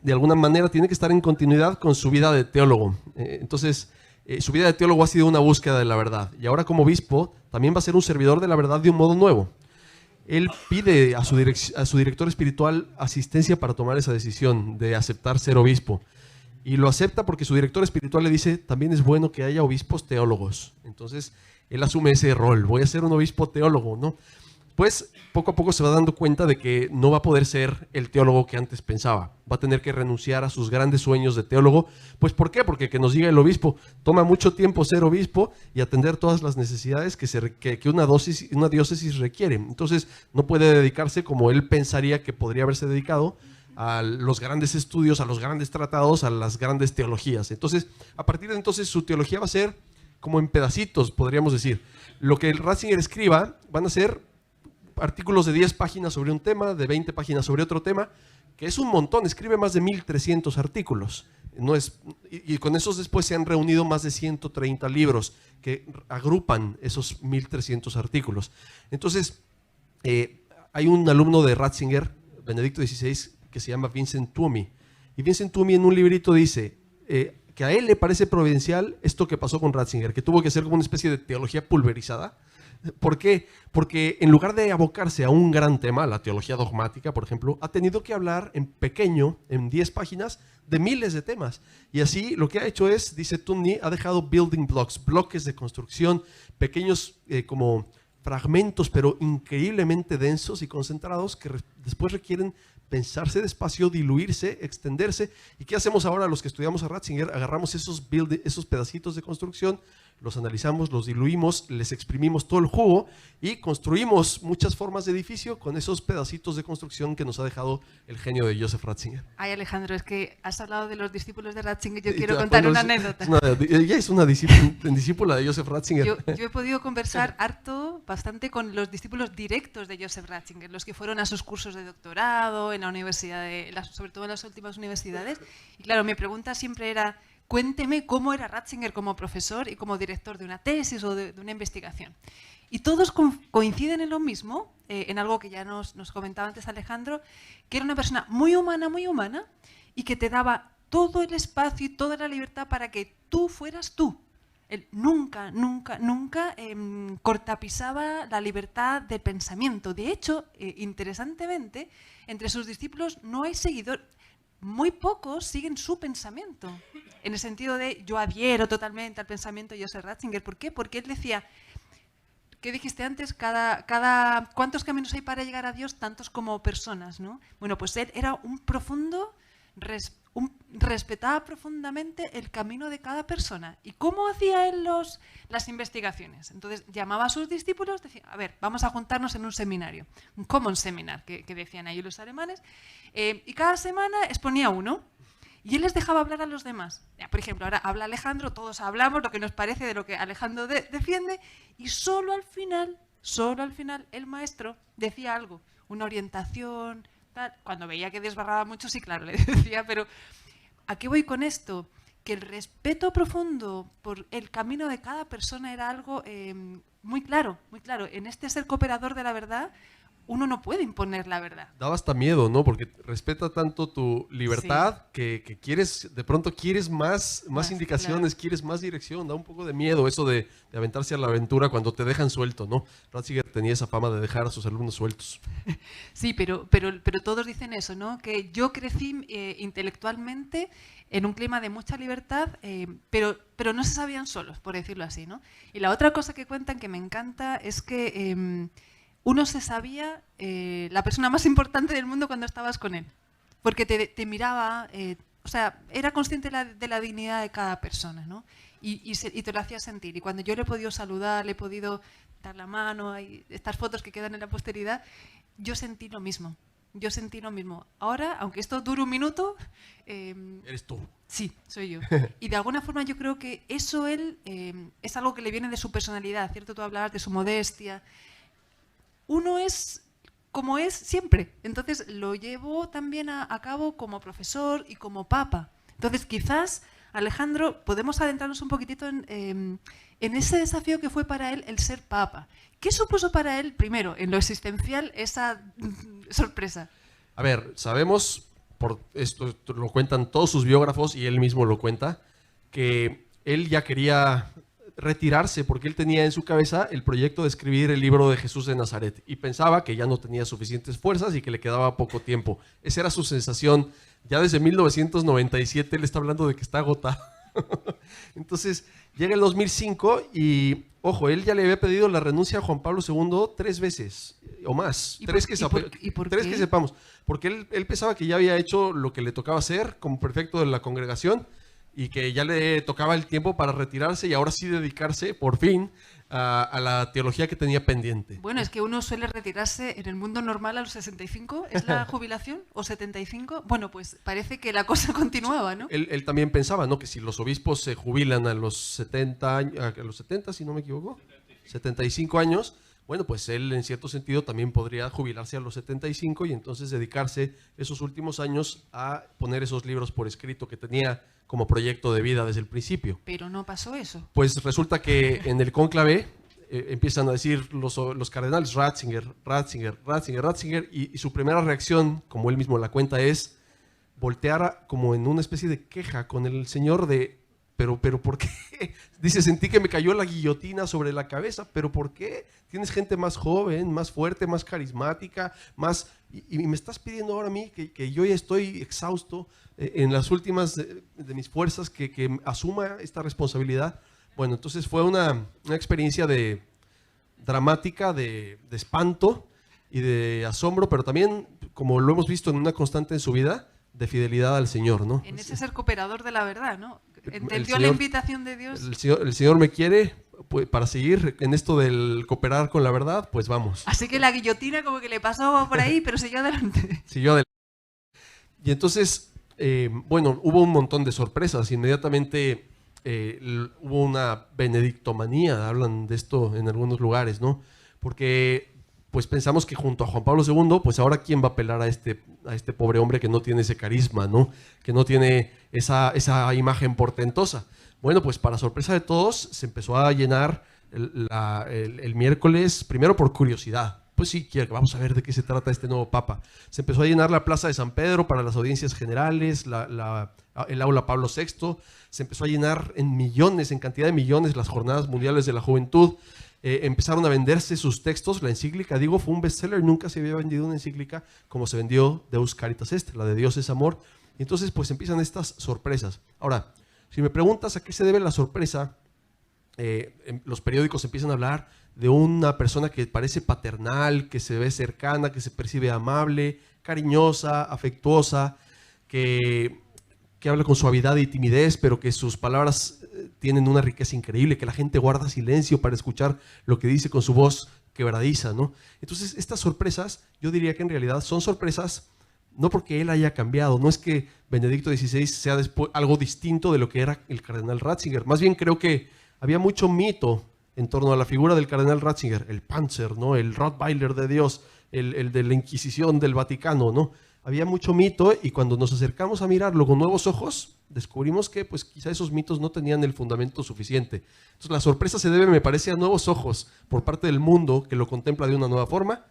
de alguna manera, tiene que estar en continuidad con su vida de teólogo. Entonces, su vida de teólogo ha sido una búsqueda de la verdad. Y ahora como obispo, también va a ser un servidor de la verdad de un modo nuevo. Él pide a su director espiritual asistencia para tomar esa decisión de aceptar ser obispo. Y lo acepta porque su director espiritual le dice, también es bueno que haya obispos teólogos. Entonces, él asume ese rol, voy a ser un obispo teólogo, ¿no? Pues, poco a poco se va dando cuenta de que no va a poder ser el teólogo que antes pensaba. Va a tener que renunciar a sus grandes sueños de teólogo. Pues, ¿por qué? Porque que nos diga el obispo, toma mucho tiempo ser obispo y atender todas las necesidades que una diócesis requiere. Entonces, no puede dedicarse como él pensaría que podría haberse dedicado a los grandes estudios, a los grandes tratados, a las grandes teologías. Entonces, a partir de entonces, su teología va a ser como en pedacitos, podríamos decir. Lo que el Ratzinger escriba van a ser artículos de 10 páginas sobre un tema, de 20 páginas sobre otro tema, que es un montón, escribe más de 1300 artículos. Y con esos después se han reunido más de 130 libros que agrupan esos 1300 artículos. Entonces, hay un alumno de Ratzinger, Benedicto XVI, que se llama Vincent Tuomi. Y Vincent Tuomi en un librito dice que a él le parece providencial esto que pasó con Ratzinger, que tuvo que hacer como una especie de teología pulverizada. ¿Por qué? Porque en lugar de abocarse a un gran tema, la teología dogmática, por ejemplo, ha tenido que hablar en pequeño, en 10 páginas, de miles de temas. Y así lo que ha hecho es, dice Tuomi, ha dejado building blocks, bloques de construcción, pequeños como fragmentos, pero increíblemente densos y concentrados, que después requieren pensarse despacio, diluirse, extenderse. ¿Y qué hacemos ahora los que estudiamos a Ratzinger? Agarramos esos pedacitos de construcción, los analizamos, los diluimos, les exprimimos todo el jugo y construimos muchas formas de edificio con esos pedacitos de construcción que nos ha dejado el genio de Joseph Ratzinger. Ay, Alejandro, es que has hablado de los discípulos de Ratzinger, yo quiero contar una anécdota. Ella es una discípula de Joseph Ratzinger. Yo he podido conversar bastante con los discípulos directos de Joseph Ratzinger, los que fueron a sus cursos de doctorado, en la universidad, sobre todo en las últimas universidades. Y claro, mi pregunta siempre era, cuénteme cómo era Ratzinger como profesor y como director de una tesis o de una investigación. Y todos coinciden en lo mismo, en algo que ya nos comentaba antes Alejandro, que era una persona muy humana y que te daba todo el espacio y toda la libertad para que tú fueras tú. Él nunca cortapisaba la libertad de pensamiento. De hecho, interesantemente, entre sus discípulos no hay seguidores. Muy pocos siguen su pensamiento, en el sentido de yo adhiero totalmente al pensamiento de Joseph Ratzinger. ¿Por qué? Porque él decía, ¿qué dijiste antes? ¿Cuántos caminos hay para llegar a Dios? Tantos como personas, ¿no? Bueno, pues él era respetaba profundamente el camino de cada persona. ¿Y cómo hacía él las investigaciones? Entonces llamaba a sus discípulos, decía, a ver, vamos a juntarnos en un seminario, un common seminar, que decían ahí los alemanes, y cada semana exponía uno. Y él les dejaba hablar a los demás. Por ejemplo, ahora habla Alejandro, todos hablamos lo que nos parece de lo que Alejandro defiende, y solo al final, el maestro decía algo, una orientación, tal. Cuando veía que desbarraba mucho, sí, claro, le decía, pero ¿a qué voy con esto? Que el respeto profundo por el camino de cada persona era algo muy claro, muy claro. En este ser cooperador de la verdad, uno no puede imponer la verdad. Daba hasta miedo, ¿no? Porque respeta tanto tu libertad que quieres, de pronto quieres más indicaciones, claro. quieres más dirección. Da un poco de miedo eso de aventarse a la aventura cuando te dejan suelto, ¿no? Ratzinger tenía esa fama de dejar a sus alumnos sueltos. Sí, pero todos dicen eso, ¿no? Que yo crecí intelectualmente en un clima de mucha libertad, pero no se sabían solos, por decirlo así, ¿no? Y la otra cosa que cuentan que me encanta es que uno se sabía la persona más importante del mundo cuando estabas con él, porque te miraba, o sea, era consciente de la dignidad de cada persona, ¿no? Y te lo hacía sentir. Y cuando yo le he podido saludar, le he podido dar la mano, hay estas fotos que quedan en la posteridad, yo sentí lo mismo. Yo sentí lo mismo. Ahora, aunque esto dure un minuto... Eres tú. Sí, soy yo. Y de alguna forma yo creo que eso él es algo que le viene de su personalidad, ¿cierto? Tú hablabas de su modestia. Uno es como es siempre. Entonces lo llevo también a cabo como profesor y como papa. Entonces quizás, Alejandro, podemos adentrarnos un poquitito en ese desafío que fue para él el ser papa. ¿Qué supuso para él, primero, en lo existencial, esa sorpresa? A ver, sabemos, por esto lo cuentan todos sus biógrafos y él mismo lo cuenta, que él ya quería retirarse porque él tenía en su cabeza el proyecto de escribir el libro de Jesús de Nazaret y pensaba que ya no tenía suficientes fuerzas y que le quedaba poco tiempo. Esa era su sensación. Ya desde 1997 él está hablando de que está agotado. Entonces llega el 2005 y, ojo, él ya le había pedido la renuncia a Juan Pablo II 3 veces o más. Tres que sepamos. Porque él pensaba que ya había hecho lo que le tocaba hacer como prefecto de la congregación y que ya le tocaba el tiempo para retirarse y ahora sí dedicarse, por fin, a la teología que tenía pendiente. Bueno, es que uno suele retirarse en el mundo normal a los 65, ¿es la jubilación? ¿O 75? Bueno, pues parece que la cosa continuaba, ¿no? Él también pensaba, ¿no?, que si los obispos se jubilan a los 70 años, a los 70, si no me equivoco, 75 años, bueno, pues él en cierto sentido también podría jubilarse a los 75 y entonces dedicarse esos últimos años a poner esos libros por escrito que tenía como proyecto de vida desde el principio. Pero no pasó eso. Pues resulta que en el cónclave empiezan a decir los cardenales Ratzinger, y su primera reacción, como él mismo la cuenta, es voltear como en una especie de queja con el Señor de, pero ¿por qué? Dice, sentí que me cayó la guillotina sobre la cabeza, pero ¿por qué? Tienes gente más joven, más fuerte, más carismática, más... Y me estás pidiendo ahora a mí que yo ya estoy exhausto en las últimas de mis fuerzas, que asuma esta responsabilidad. Bueno, entonces fue una experiencia dramática, de espanto y de asombro, pero también, como lo hemos visto en una constante en su vida, de fidelidad al Señor, ¿no? En ese ser cooperador de la verdad, ¿no? Entendió Señor, la invitación de Dios. El Señor me quiere, pues, para seguir en esto del cooperar con la verdad, pues vamos. Así que la guillotina como que le pasó por ahí, pero siguió adelante. Siguió adelante. Y entonces, bueno, hubo un montón de sorpresas. Inmediatamente hubo una benedictomanía, hablan de esto en algunos lugares, ¿no? Porque pues pensamos que junto a Juan Pablo II, pues ahora quién va a apelar a este pobre hombre que no tiene ese carisma, ¿no? Que no tiene esa imagen portentosa. Bueno, pues para sorpresa de todos, se empezó a llenar el miércoles, primero por curiosidad. Pues sí, vamos a ver de qué se trata este nuevo papa. Se empezó a llenar la plaza de San Pedro para las audiencias generales, el aula Pablo VI. Se empezó a llenar en millones, en cantidad de millones, las jornadas mundiales de la juventud. Empezaron a venderse sus textos. La encíclica, digo, fue un bestseller. Nunca se había vendido una encíclica como se vendió Deus Caritas Est, la de Dios es amor. Y entonces pues empiezan estas sorpresas. Ahora, si me preguntas a qué se debe la sorpresa, los periódicos empiezan a hablar de una persona que parece paternal, que se ve cercana, que se percibe amable, cariñosa, afectuosa, que habla con suavidad y timidez, pero que sus palabras tienen una riqueza increíble, que la gente guarda silencio para escuchar lo que dice con su voz quebradiza, ¿no? Entonces, estas sorpresas, yo diría que en realidad son sorpresas no porque él haya cambiado, no es que Benedicto XVI sea después algo distinto de lo que era el cardenal Ratzinger. Más bien creo que había mucho mito en torno a la figura del cardenal Ratzinger, el Panzer, ¿no? El Rottweiler de Dios, el de la Inquisición del Vaticano, ¿no? Había mucho mito y cuando nos acercamos a mirarlo con nuevos ojos, descubrimos que pues quizá esos mitos no tenían el fundamento suficiente. Entonces la sorpresa se debe, me parece, a nuevos ojos por parte del mundo que lo contempla de una nueva forma,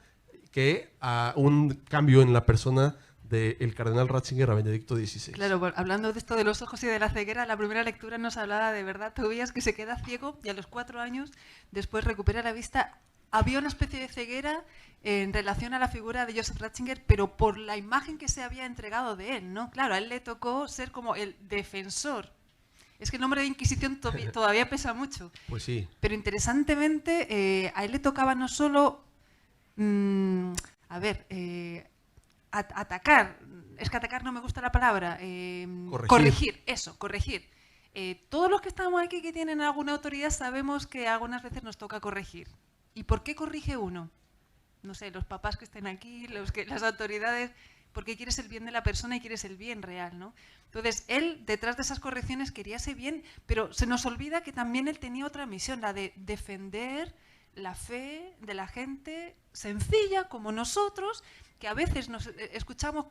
que a un cambio en la persona del cardenal Ratzinger a Benedicto XVI. Claro, bueno, hablando de esto de los ojos y de la ceguera, la primera lectura nos hablaba de verdad, Tobías, que se queda ciego y a los 4 años después recupera la vista. Había una especie de ceguera en relación a la figura de Joseph Ratzinger, pero por la imagen que se había entregado de él, ¿no? Claro, a él le tocó ser como el defensor. Es que el nombre de Inquisición todavía pesa mucho. Pues sí. Pero interesantemente, a él le tocaba no solo, atacar, es que atacar no me gusta la palabra, corregir. Todos los que estamos aquí que tienen alguna autoridad sabemos que algunas veces nos toca corregir. ¿Y por qué corrige uno? No sé, los papás que estén aquí, las autoridades, porque quieres el bien de la persona y quieres el bien real, ¿no? Entonces, él, detrás de esas correcciones, quería ese bien, pero se nos olvida que también él tenía otra misión, la de defender la fe de la gente sencilla, como nosotros, que a veces nos escuchamos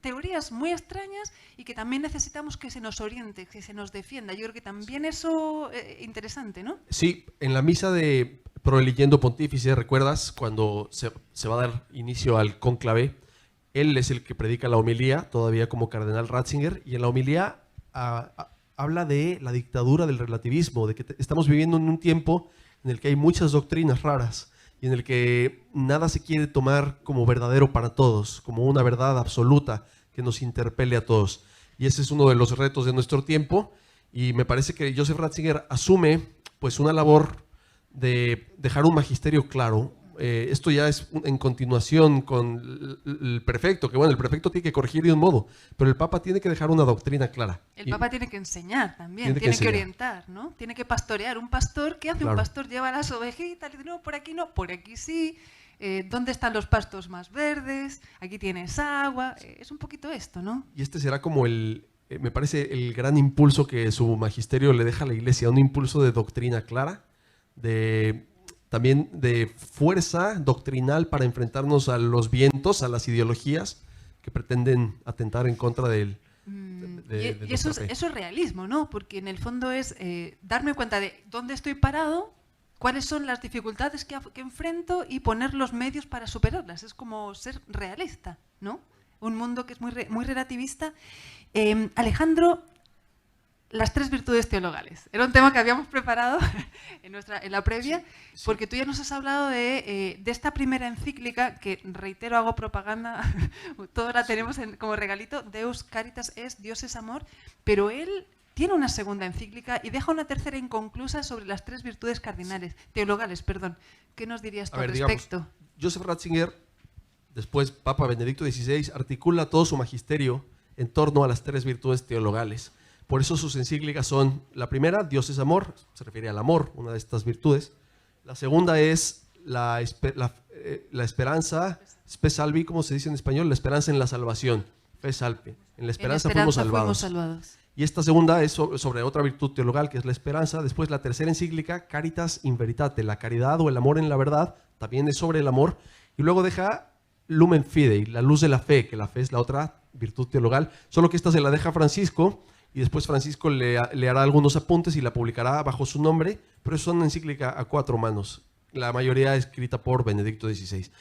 teorías muy extrañas y que también necesitamos que se nos oriente, que se nos defienda. Yo creo que también eso es interesante, ¿no? Sí, en la misa de Proeligiendo Pontífice, ¿recuerdas? Cuando se va a dar inicio al cónclave, él es el que predica la homilía, todavía como cardenal Ratzinger, y en la homilía habla de la dictadura del relativismo, de que estamos viviendo en un tiempo en el que hay muchas doctrinas raras y en el que nada se quiere tomar como verdadero para todos, como una verdad absoluta que nos interpele a todos. Y ese es uno de los retos de nuestro tiempo, y me parece que Joseph Ratzinger asume pues una labor de dejar un magisterio claro. Esto ya es en continuación con el prefecto, que bueno, el prefecto tiene que corregir de un modo, pero el Papa tiene que dejar una doctrina clara. El Papa tiene que enseñar también, tiene que orientar, ¿no? Tiene que pastorear. Un pastor, ¿qué hace? Claro. Un pastor lleva las ovejitas, le dice, no, por aquí sí. ¿Dónde están los pastos más verdes? Aquí tienes agua. Es un poquito esto, ¿no? Y este será como me parece el gran impulso que su magisterio le deja a la Iglesia, un impulso de doctrina clara, también de fuerza doctrinal para enfrentarnos a los vientos, a las ideologías que pretenden atentar en contra de eso es realismo, ¿no? Porque en el fondo es darme cuenta de dónde estoy parado, cuáles son las dificultades que enfrento y poner los medios para superarlas. Es como ser realista, ¿no? Un mundo que es muy relativista. Alejandro, las 3 virtudes teologales. Era un tema que habíamos preparado en la previa, sí. Porque tú ya nos has hablado de esta primera encíclica, que reitero, hago propaganda, todos la tenemos como regalito, Deus Caritas es, Dios es amor, pero él tiene una segunda encíclica y deja una tercera inconclusa sobre las 3 virtudes teologales. ¿Qué nos dirías tú al respecto? Digamos, Joseph Ratzinger, después Papa Benedicto XVI, articula todo su magisterio en torno a las 3 virtudes teologales. Por eso sus encíclicas son, la primera, Dios es amor, se refiere al amor, una de estas virtudes. La segunda es la esperanza, spe salvi, como se dice en español, la esperanza en la salvación, fe salve, en la esperanza fuimos salvados. Y esta segunda es sobre otra virtud teologal, que es la esperanza. Después la tercera encíclica, Caritas in Veritate, la caridad o el amor en la verdad, también es sobre el amor. Y luego deja Lumen Fidei, la luz de la fe, que la fe es la otra virtud teologal, solo que esta se la deja Francisco, y después Francisco le hará algunos apuntes y la publicará bajo su nombre, pero es una encíclica a 4 manos, la mayoría escrita por Benedicto XVI.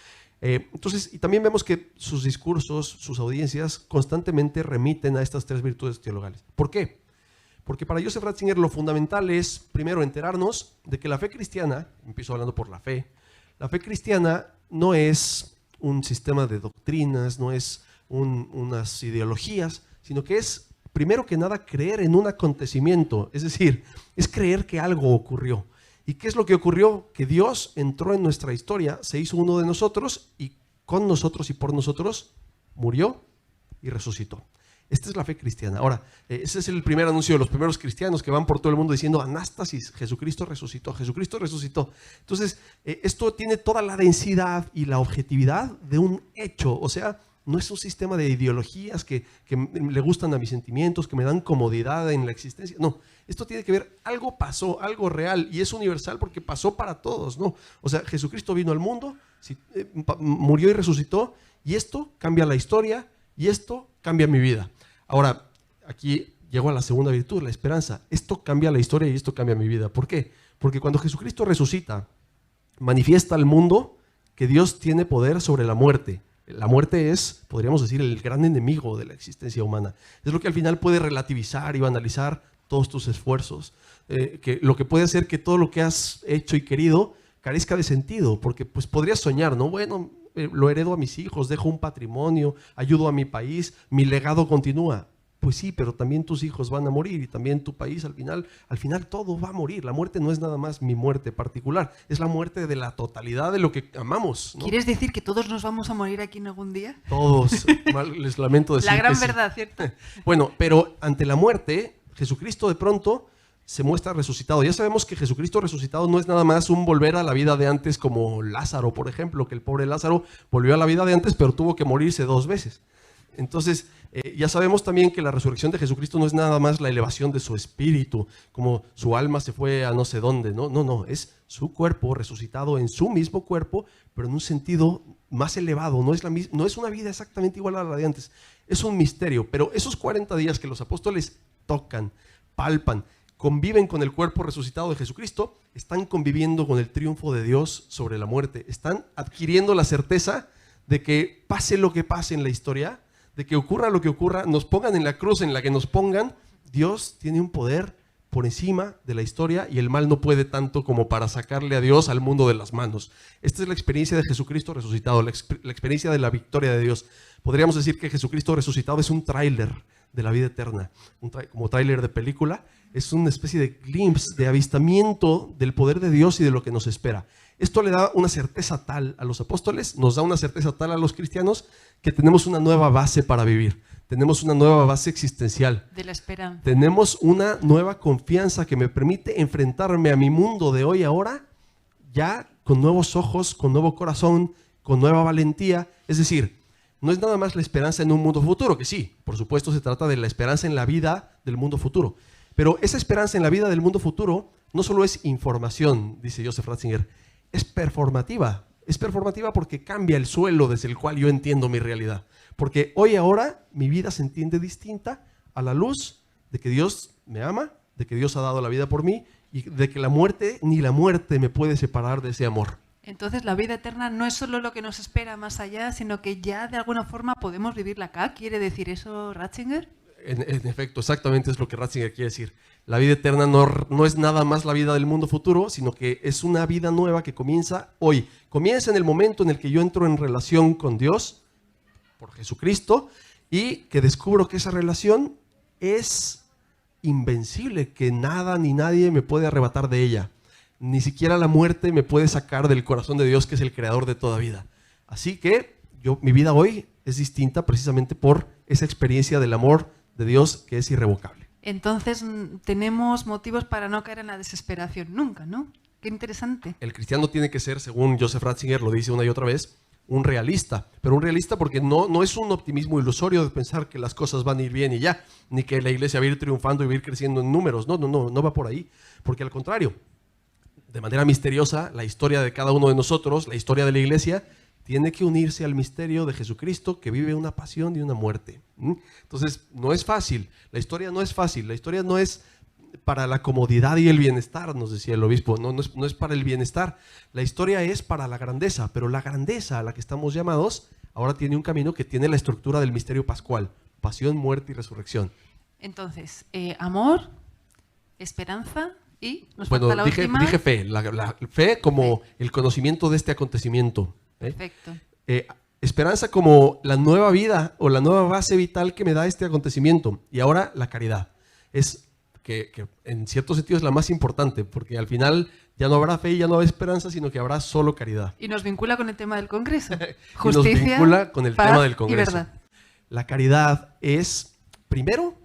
Entonces, y también vemos que sus discursos, sus audiencias, constantemente remiten a estas 3 virtudes teologales. ¿Por qué? Porque para Joseph Ratzinger lo fundamental es, primero, enterarnos de que la fe cristiana, empiezo hablando por la fe cristiana no es un sistema de doctrinas, no es unas ideologías, sino que es, primero que nada, creer en un acontecimiento, es decir, es creer que algo ocurrió. ¿Y qué es lo que ocurrió? Que Dios entró en nuestra historia, se hizo uno de nosotros y con nosotros y por nosotros murió y resucitó. Esta es la fe cristiana. Ahora, ese es el primer anuncio de los primeros cristianos que van por todo el mundo diciendo anástasis, Jesucristo resucitó, Jesucristo resucitó. Entonces, esto tiene toda la densidad y la objetividad de un hecho, o sea, no es un sistema de ideologías que le gustan a mis sentimientos, que me dan comodidad en la existencia. No, esto tiene que ver, algo pasó, algo real, y es universal porque pasó para todos, ¿no? O sea, Jesucristo vino al mundo, murió y resucitó, y esto cambia la historia, y esto cambia mi vida. Ahora, aquí llego a la segunda virtud, la esperanza. Esto cambia la historia y esto cambia mi vida. ¿Por qué? Porque cuando Jesucristo resucita, manifiesta al mundo que Dios tiene poder sobre la muerte. La muerte es, podríamos decir, el gran enemigo de la existencia humana. Es lo que al final puede relativizar y banalizar todos tus esfuerzos. Lo que puede hacer que todo lo que has hecho y querido carezca de sentido, porque pues podrías soñar, ¿no? Bueno, lo heredo a mis hijos, dejo un patrimonio, ayudo a mi país, mi legado continúa. Pues sí, pero también tus hijos van a morir y también tu país al final todo va a morir. La muerte no es nada más mi muerte particular, es la muerte de la totalidad de lo que amamos, ¿no? ¿Quieres decir que todos nos vamos a morir aquí en algún día? Todos, les lamento decir La gran que sí. verdad, ¿cierto? Bueno, pero ante la muerte, Jesucristo de pronto se muestra resucitado. Ya sabemos que Jesucristo resucitado no es nada más un volver a la vida de antes como Lázaro, por ejemplo, que el pobre Lázaro volvió a la vida de antes, pero tuvo que morirse 2 veces. Entonces, ya sabemos también que la resurrección de Jesucristo no es nada más la elevación de su espíritu, como su alma se fue a no sé dónde, no, es su cuerpo resucitado en su mismo cuerpo, pero en un sentido más elevado, no es una vida exactamente igual a la de antes, es un misterio, pero esos 40 días que los apóstoles tocan, palpan, conviven con el cuerpo resucitado de Jesucristo, están conviviendo con el triunfo de Dios sobre la muerte, están adquiriendo la certeza de que pase lo que pase en la historia, de que ocurra lo que ocurra, nos pongan en la cruz en la que nos pongan, Dios tiene un poder por encima de la historia y el mal no puede tanto como para sacarle a Dios al mundo de las manos. Esta es la experiencia de Jesucristo resucitado, la experiencia de la victoria de Dios. Podríamos decir que Jesucristo resucitado es un tráiler de la vida eterna, como tráiler de película, es una especie de glimpse, de avistamiento del poder de Dios y de lo que nos espera. Esto le da una certeza tal a los apóstoles, nos da una certeza tal a los cristianos, que tenemos una nueva base para vivir, tenemos una nueva base existencial. De la esperanza. Tenemos una nueva confianza que me permite enfrentarme a mi mundo de hoy ahora, ya con nuevos ojos, con nuevo corazón, con nueva valentía. Es decir, no es nada más la esperanza en un mundo futuro, que sí, por supuesto se trata de la esperanza en la vida del mundo futuro. Pero esa esperanza en la vida del mundo futuro no solo es información, dice Joseph Ratzinger, es performativa. Es performativa porque cambia el suelo desde el cual yo entiendo mi realidad. Porque hoy ahora mi vida se entiende distinta a la luz de que Dios me ama, de que Dios ha dado la vida por mí y de que la muerte, ni la muerte me puede separar de ese amor. Entonces la vida eterna no es solo lo que nos espera más allá, sino que ya de alguna forma podemos vivirla acá. ¿Quiere decir eso Ratzinger? En efecto, exactamente es lo que Ratzinger quiere decir. La vida eterna no es nada más la vida del mundo futuro, sino que es una vida nueva que comienza hoy. Comienza en el momento en el que yo entro en relación con Dios, por Jesucristo, y que descubro que esa relación es invencible, que nada ni nadie me puede arrebatar de ella. Ni siquiera la muerte me puede sacar del corazón de Dios, que es el creador de toda vida. Así que mi vida hoy es distinta precisamente por esa experiencia del amor de Dios que es irrevocable. Entonces tenemos motivos para no caer en la desesperación nunca, ¿no? Qué interesante. El cristiano tiene que ser, según Joseph Ratzinger lo dice una y otra vez, un realista. Pero un realista porque no es un optimismo ilusorio de pensar que las cosas van a ir bien y ya, ni que la iglesia va a ir triunfando y va a ir creciendo en números. No va por ahí. Porque al contrario, de manera misteriosa, la historia de cada uno de nosotros, la historia de la iglesia, tiene que unirse al misterio de Jesucristo que vive una pasión y una muerte. Entonces, no es fácil. La historia no es fácil. La historia no es para la comodidad y el bienestar, nos decía el obispo. No es para el bienestar. La historia es para la grandeza. Pero la grandeza a la que estamos llamados ahora tiene un camino que tiene la estructura del misterio pascual. Pasión, muerte y resurrección. Entonces, amor, esperanza y nos bueno, falta la última. Dije fe. La fe como el conocimiento de este acontecimiento. Perfecto. Esperanza como la nueva vida o la nueva base vital que me da este acontecimiento. Y ahora la caridad. Es que en cierto sentido es la más importante, porque al final ya no habrá fe y ya no habrá esperanza, sino que habrá solo caridad. Y nos vincula con el tema del Congreso. Justicia, y nos vincula con el tema del Congreso. Y verdad. La caridad es, primero,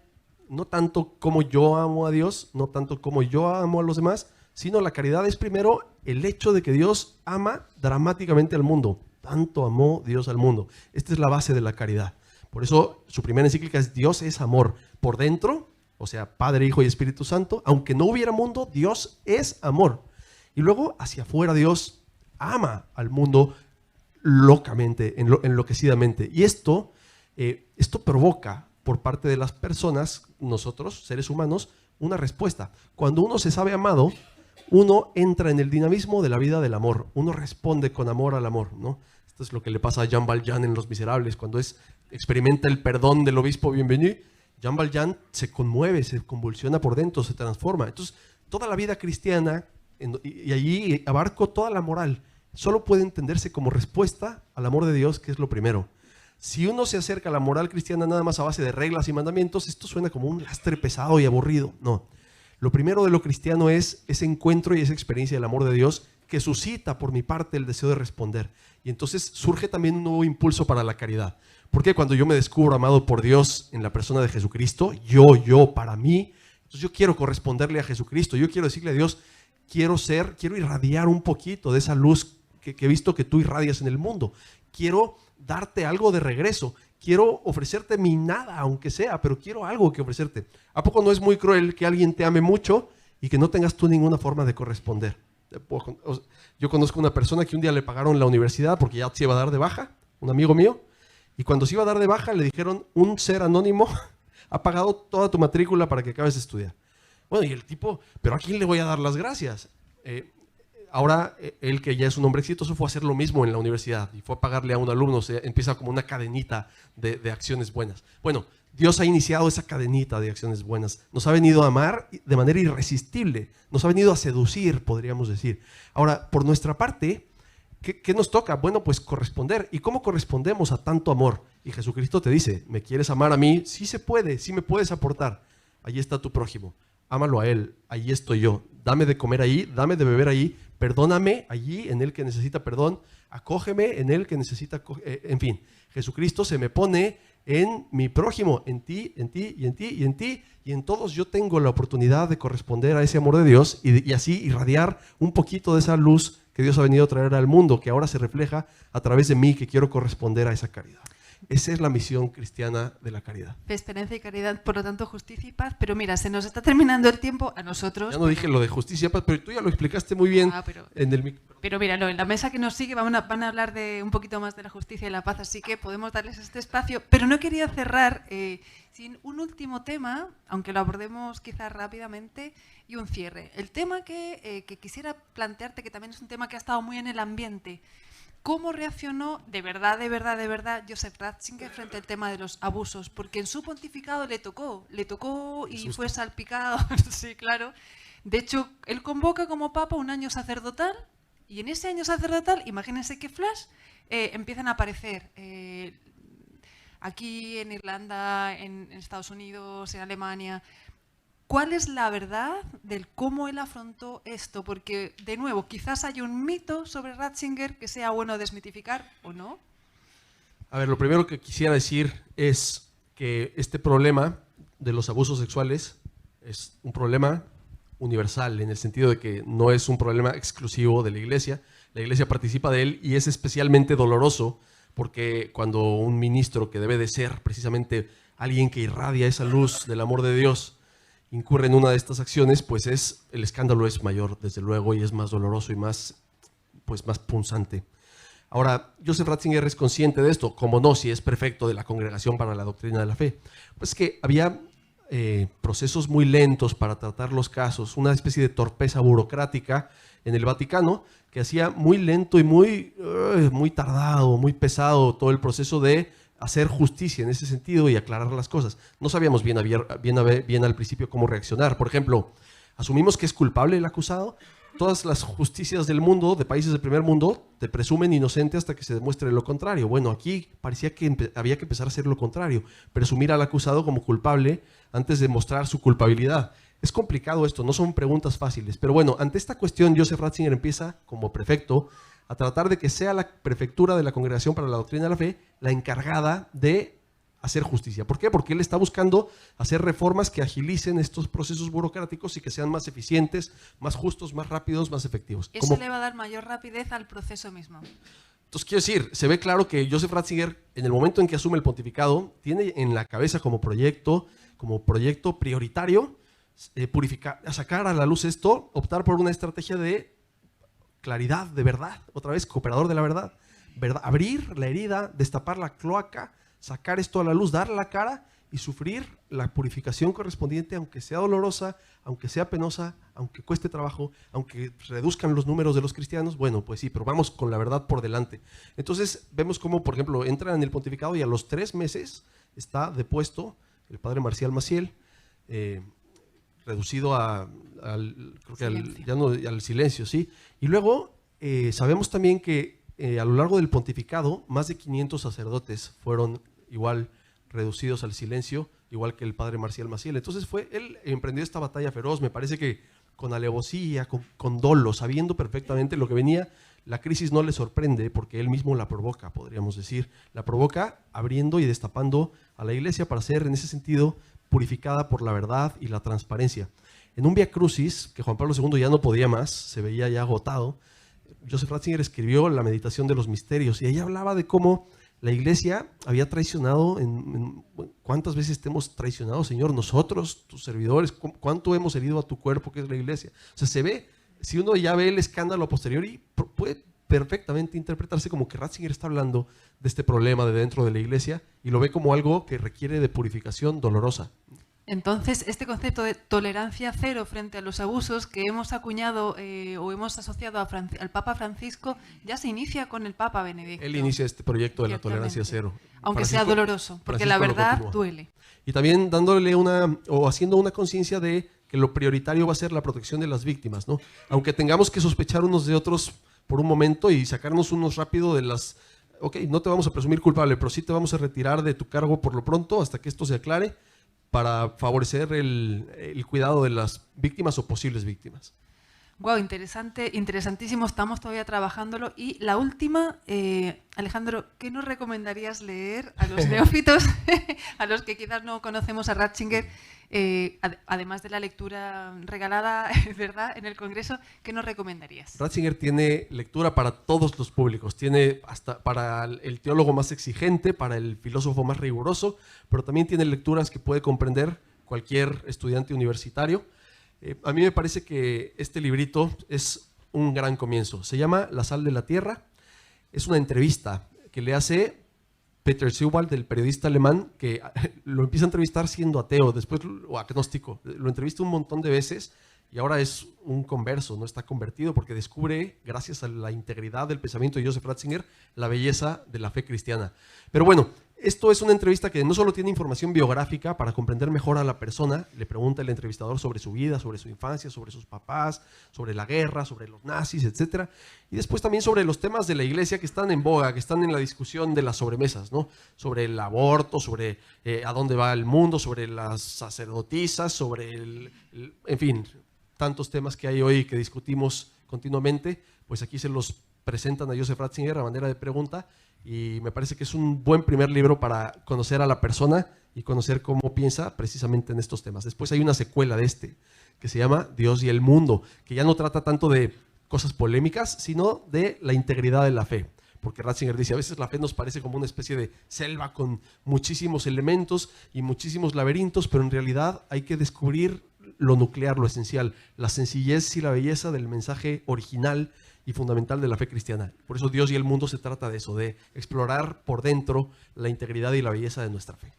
no tanto como yo amo a Dios, no tanto como yo amo a los demás, sino la caridad es primero el hecho de que Dios ama dramáticamente al mundo. Tanto amó Dios al mundo. Esta es la base de la caridad. Por eso su primera encíclica es Dios es amor. Por dentro, o sea, Padre, Hijo y Espíritu Santo, aunque no hubiera mundo, Dios es amor. Y luego hacia afuera Dios ama al mundo locamente, enloquecidamente. Y esto provoca por parte de las personas, nosotros, seres humanos, una respuesta. Cuando uno se sabe amado, uno entra en el dinamismo de la vida del amor. Uno responde con amor al amor, ¿no? Esto es lo que le pasa a Jean Valjean en Los Miserables, cuando experimenta el perdón del obispo Bienvenu. Jean Valjean se conmueve, se convulsiona por dentro, se transforma. Entonces, toda la vida cristiana, y allí abarco toda la moral, solo puede entenderse como respuesta al amor de Dios, que es lo primero. Si uno se acerca a la moral cristiana nada más a base de reglas y mandamientos, esto suena como un lastre pesado y aburrido. No. Lo primero de lo cristiano es ese encuentro y esa experiencia del amor de Dios que suscita por mi parte el deseo de responder. Y entonces surge también un nuevo impulso para la caridad. Porque cuando yo me descubro amado por Dios en la persona de Jesucristo, para mí, entonces yo quiero corresponderle a Jesucristo. Yo quiero decirle a Dios, quiero irradiar un poquito de esa luz que he visto que tú irradias en el mundo. Quiero darte algo de regreso. Quiero ofrecerte mi nada, aunque sea, pero quiero algo que ofrecerte. ¿A poco no es muy cruel que alguien te ame mucho y que no tengas tú ninguna forma de corresponder? Yo conozco una persona que un día le pagaron la universidad porque ya se iba a dar de baja, un amigo mío, y cuando se iba a dar de baja le dijeron, un ser anónimo ha pagado toda tu matrícula para que acabes de estudiar. Bueno, y el tipo, ¿pero a quién le voy a dar las gracias? Ahora, él que ya es un hombre exitoso fue a hacer lo mismo en la universidad y fue a pagarle a un alumno, o sea, empieza como una cadenita de acciones buenas. Bueno, Dios ha iniciado esa cadenita de acciones buenas. Nos ha venido a amar de manera irresistible, nos ha venido a seducir, podríamos decir. Ahora, por nuestra parte, ¿qué nos toca? Bueno, pues corresponder. ¿Y cómo correspondemos a tanto amor? Y Jesucristo te dice, ¿me quieres amar a mí? Sí se puede, sí me puedes aportar. Allí está tu prójimo. Ámalo a él, allí estoy yo. Dame de comer allí, dame de beber allí. Perdóname allí en el que necesita perdón. Acógeme en el que necesita... en fin, Jesucristo se me pone en mi prójimo, en ti, en ti y en ti y en ti. Y en todos yo tengo la oportunidad de corresponder a ese amor de Dios y así irradiar un poquito de esa luz que Dios ha venido a traer al mundo, que ahora se refleja a través de mí, que quiero corresponder a esa caridad. Esa es la misión cristiana de la caridad. Esperanza y caridad, por lo tanto justicia y paz. Pero mira, se nos está terminando el tiempo a nosotros. Ya no dije lo de justicia y paz, pero tú ya lo explicaste muy bien en el micro. Pero míralo, en la mesa que nos sigue van a hablar de un poquito más de la justicia y la paz, así que podemos darles este espacio. Pero no quería cerrar sin un último tema, aunque lo abordemos quizás rápidamente, y un cierre. El tema que quisiera plantearte, que también es un tema que ha estado muy en el ambiente. ¿Cómo reaccionó de verdad Joseph Ratzinger frente al tema de los abusos? Porque en su pontificado le tocó y fue salpicado, sí, claro. De hecho, él convoca como papa un año sacerdotal y en ese año sacerdotal, imagínense qué flash, empiezan a aparecer aquí en Irlanda, en Estados Unidos, en Alemania. ¿Cuál es la verdad del cómo él afrontó esto? Porque, de nuevo, quizás hay un mito sobre Ratzinger que sea bueno desmitificar o no. A ver, lo primero que quisiera decir es que este problema de los abusos sexuales es un problema universal, en el sentido de que no es un problema exclusivo de la Iglesia. La Iglesia participa de él y es especialmente doloroso porque cuando un ministro, que debe de ser precisamente alguien que irradia esa luz del amor de Dios, incurre en una de estas acciones, pues el escándalo es mayor, desde luego, y es más doloroso y más punzante. Ahora, Joseph Ratzinger es consciente de esto, como no, si es prefecto de la Congregación para la Doctrina de la Fe. Pues que había procesos muy lentos para tratar los casos, una especie de torpeza burocrática en el Vaticano que hacía muy lento y muy tardado, muy pesado todo el proceso de hacer justicia en ese sentido y aclarar las cosas. No sabíamos bien al principio cómo reaccionar. Por ejemplo, asumimos que es culpable el acusado. Todas las justicias del mundo, de países del primer mundo, te presumen inocente hasta que se demuestre lo contrario. Bueno, aquí parecía que había que empezar a hacer lo contrario, presumir al acusado como culpable antes de mostrar su culpabilidad. Es complicado esto, no son preguntas fáciles. Pero bueno, ante esta cuestión, Joseph Ratzinger empieza, como prefecto, a tratar de que sea la prefectura de la Congregación para la Doctrina de la Fe la encargada de hacer justicia. ¿Por qué? Porque él está buscando hacer reformas que agilicen estos procesos burocráticos y que sean más eficientes, más justos, más rápidos, más efectivos. Eso le va a dar mayor rapidez al proceso mismo. Entonces, quiero decir, se ve claro que Joseph Ratzinger, en el momento en que asume el pontificado, tiene en la cabeza como proyecto prioritario, purificar, sacar a la luz esto, optar por una estrategia de claridad, de verdad, otra vez, cooperador de la verdad, abrir la herida, destapar la cloaca, sacar esto a la luz, dar la cara y sufrir la purificación correspondiente, aunque sea dolorosa, aunque sea penosa, aunque cueste trabajo, aunque reduzcan los números de los cristianos. Bueno, pues sí, pero vamos con la verdad por delante. Entonces vemos cómo, por ejemplo, entran en el pontificado y a los 3 meses está depuesto el padre Marcial Maciel, reducido al silencio, ¿sí? Y luego sabemos también que a lo largo del pontificado más de 500 sacerdotes fueron igual reducidos al silencio, igual que el padre Marcial Maciel. Entonces él emprendió esta batalla feroz, me parece que con alevosía, con dolo, sabiendo perfectamente lo que venía. La crisis no le sorprende porque él mismo la provoca, podríamos decir. La provoca abriendo y destapando a la iglesia para ser, en ese sentido, purificada por la verdad y la transparencia. En un Via Crucis, que Juan Pablo II ya no podía más, se veía ya agotado, Joseph Ratzinger escribió la meditación de los misterios y ahí hablaba de cómo la iglesia había traicionado, ¿cuántas veces te hemos traicionado, Señor? Nosotros, tus servidores, ¿cuánto hemos herido a tu cuerpo que es la iglesia? O sea, se ve, si uno ya ve el escándalo a posteriori, puede perfectamente interpretarse como que Ratzinger está hablando de este problema de dentro de la iglesia y lo ve como algo que requiere de purificación dolorosa. Entonces, este concepto de tolerancia cero frente a los abusos que hemos acuñado o hemos asociado al Papa Francisco ya se inicia con el Papa Benedicto. Él inicia este proyecto de la tolerancia cero. Aunque sea doloroso, porque la verdad duele. Y también dándole haciendo una conciencia de que lo prioritario va a ser la protección de las víctimas, ¿no? Aunque tengamos que sospechar unos de otros por un momento y sacarnos unos rápido de las... Ok, no te vamos a presumir culpable, pero sí te vamos a retirar de tu cargo por lo pronto hasta que esto se aclare, para favorecer el cuidado de las víctimas o posibles víctimas. Wow, interesante, interesantísimo, estamos todavía trabajándolo. Y la última, Alejandro, ¿qué nos recomendarías leer a los neófitos, a los que quizás no conocemos a Ratzinger, además de la lectura regalada, ¿verdad?, en el Congreso? ¿Qué nos recomendarías? Ratzinger tiene lectura para todos los públicos, tiene hasta para el teólogo más exigente, para el filósofo más riguroso, pero también tiene lecturas que puede comprender cualquier estudiante universitario. A mí me parece que este librito es un gran comienzo. Se llama La sal de la tierra. Es una entrevista que le hace Peter Sewald, el periodista alemán, que lo empieza a entrevistar siendo ateo, después o agnóstico. Lo entrevista un montón de veces y ahora es un converso, no está convertido porque descubre, gracias a la integridad del pensamiento de Joseph Ratzinger, la belleza de la fe cristiana. Pero bueno, esto es una entrevista que no solo tiene información biográfica para comprender mejor a la persona, le pregunta el entrevistador sobre su vida, sobre su infancia, sobre sus papás, sobre la guerra, sobre los nazis, etc. Y después también sobre los temas de la iglesia que están en boga, que están en la discusión de las sobremesas, ¿no? Sobre el aborto, sobre a dónde va el mundo, sobre las sacerdotisas, sobre en fin, tantos temas que hay hoy que discutimos continuamente, pues aquí se los presentan a Joseph Ratzinger a manera de pregunta. Y me parece que es un buen primer libro para conocer a la persona y conocer cómo piensa precisamente en estos temas. Después hay una secuela de este que se llama Dios y el mundo, que ya no trata tanto de cosas polémicas, sino de la integridad de la fe. Porque Ratzinger dice, a veces la fe nos parece como una especie de selva con muchísimos elementos y muchísimos laberintos, pero en realidad hay que descubrir lo nuclear, lo esencial, la sencillez y la belleza del mensaje original y fundamental de la fe cristiana. Por eso Dios y el mundo se trata de eso, de explorar por dentro la integridad y la belleza de nuestra fe.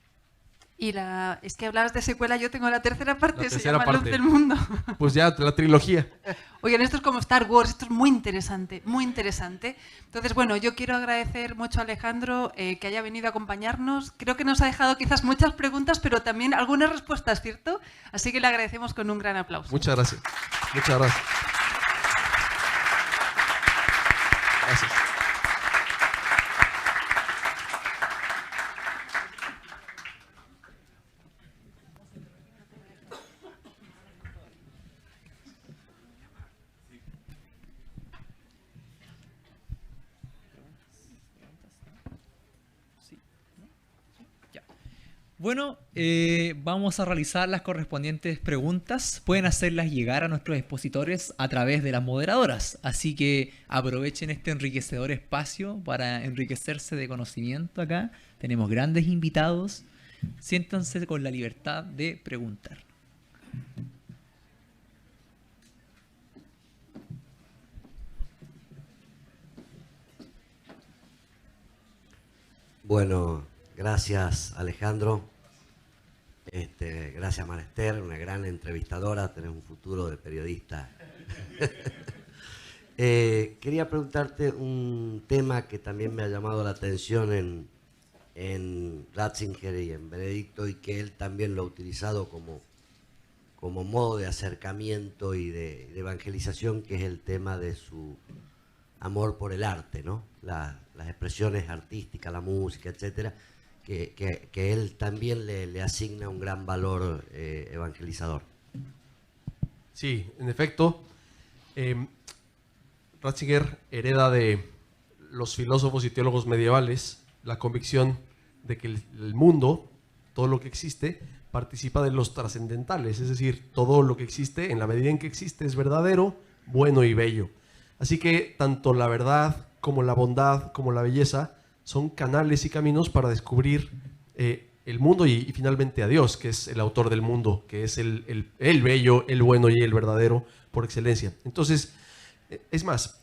Y es que hablabas de secuela, yo tengo la tercera parte, La se tercera llama parte. Luz del Mundo. Pues ya, la trilogía. Oigan, esto es como Star Wars, esto es muy interesante, muy interesante. Entonces, bueno, yo quiero agradecer mucho a Alejandro que haya venido a acompañarnos. Creo que nos ha dejado quizás muchas preguntas, pero también algunas respuestas, ¿cierto? Así que le agradecemos con un gran aplauso. Muchas gracias. Muchas gracias. Gracias. Bueno, vamos a realizar las correspondientes preguntas. Pueden hacerlas llegar a nuestros expositores a través de las moderadoras. Así que aprovechen este enriquecedor espacio para enriquecerse de conocimiento acá. Tenemos grandes invitados. Siéntanse con la libertad de preguntar. Bueno, gracias Alejandro Gracias, Marester, una gran entrevistadora, tenés un futuro de periodista. Quería preguntarte un tema que también me ha llamado la atención en Ratzinger y en Benedicto, y que él también lo ha utilizado como modo de acercamiento y de evangelización, que es el tema de su amor por el arte, ¿no? Las expresiones artísticas, la música, etcétera, que él también le asigna un gran valor evangelizador. Sí, en efecto, Ratzinger hereda de los filósofos y teólogos medievales la convicción de que el mundo, todo lo que existe, participa de los trascendentales, es decir, todo lo que existe, en la medida en que existe, es verdadero, bueno y bello. Así que tanto la verdad como la bondad, como la belleza, son canales y caminos para descubrir el mundo y finalmente a Dios, que es el autor del mundo, que es el bello, el bueno y el verdadero por excelencia. Entonces, es más,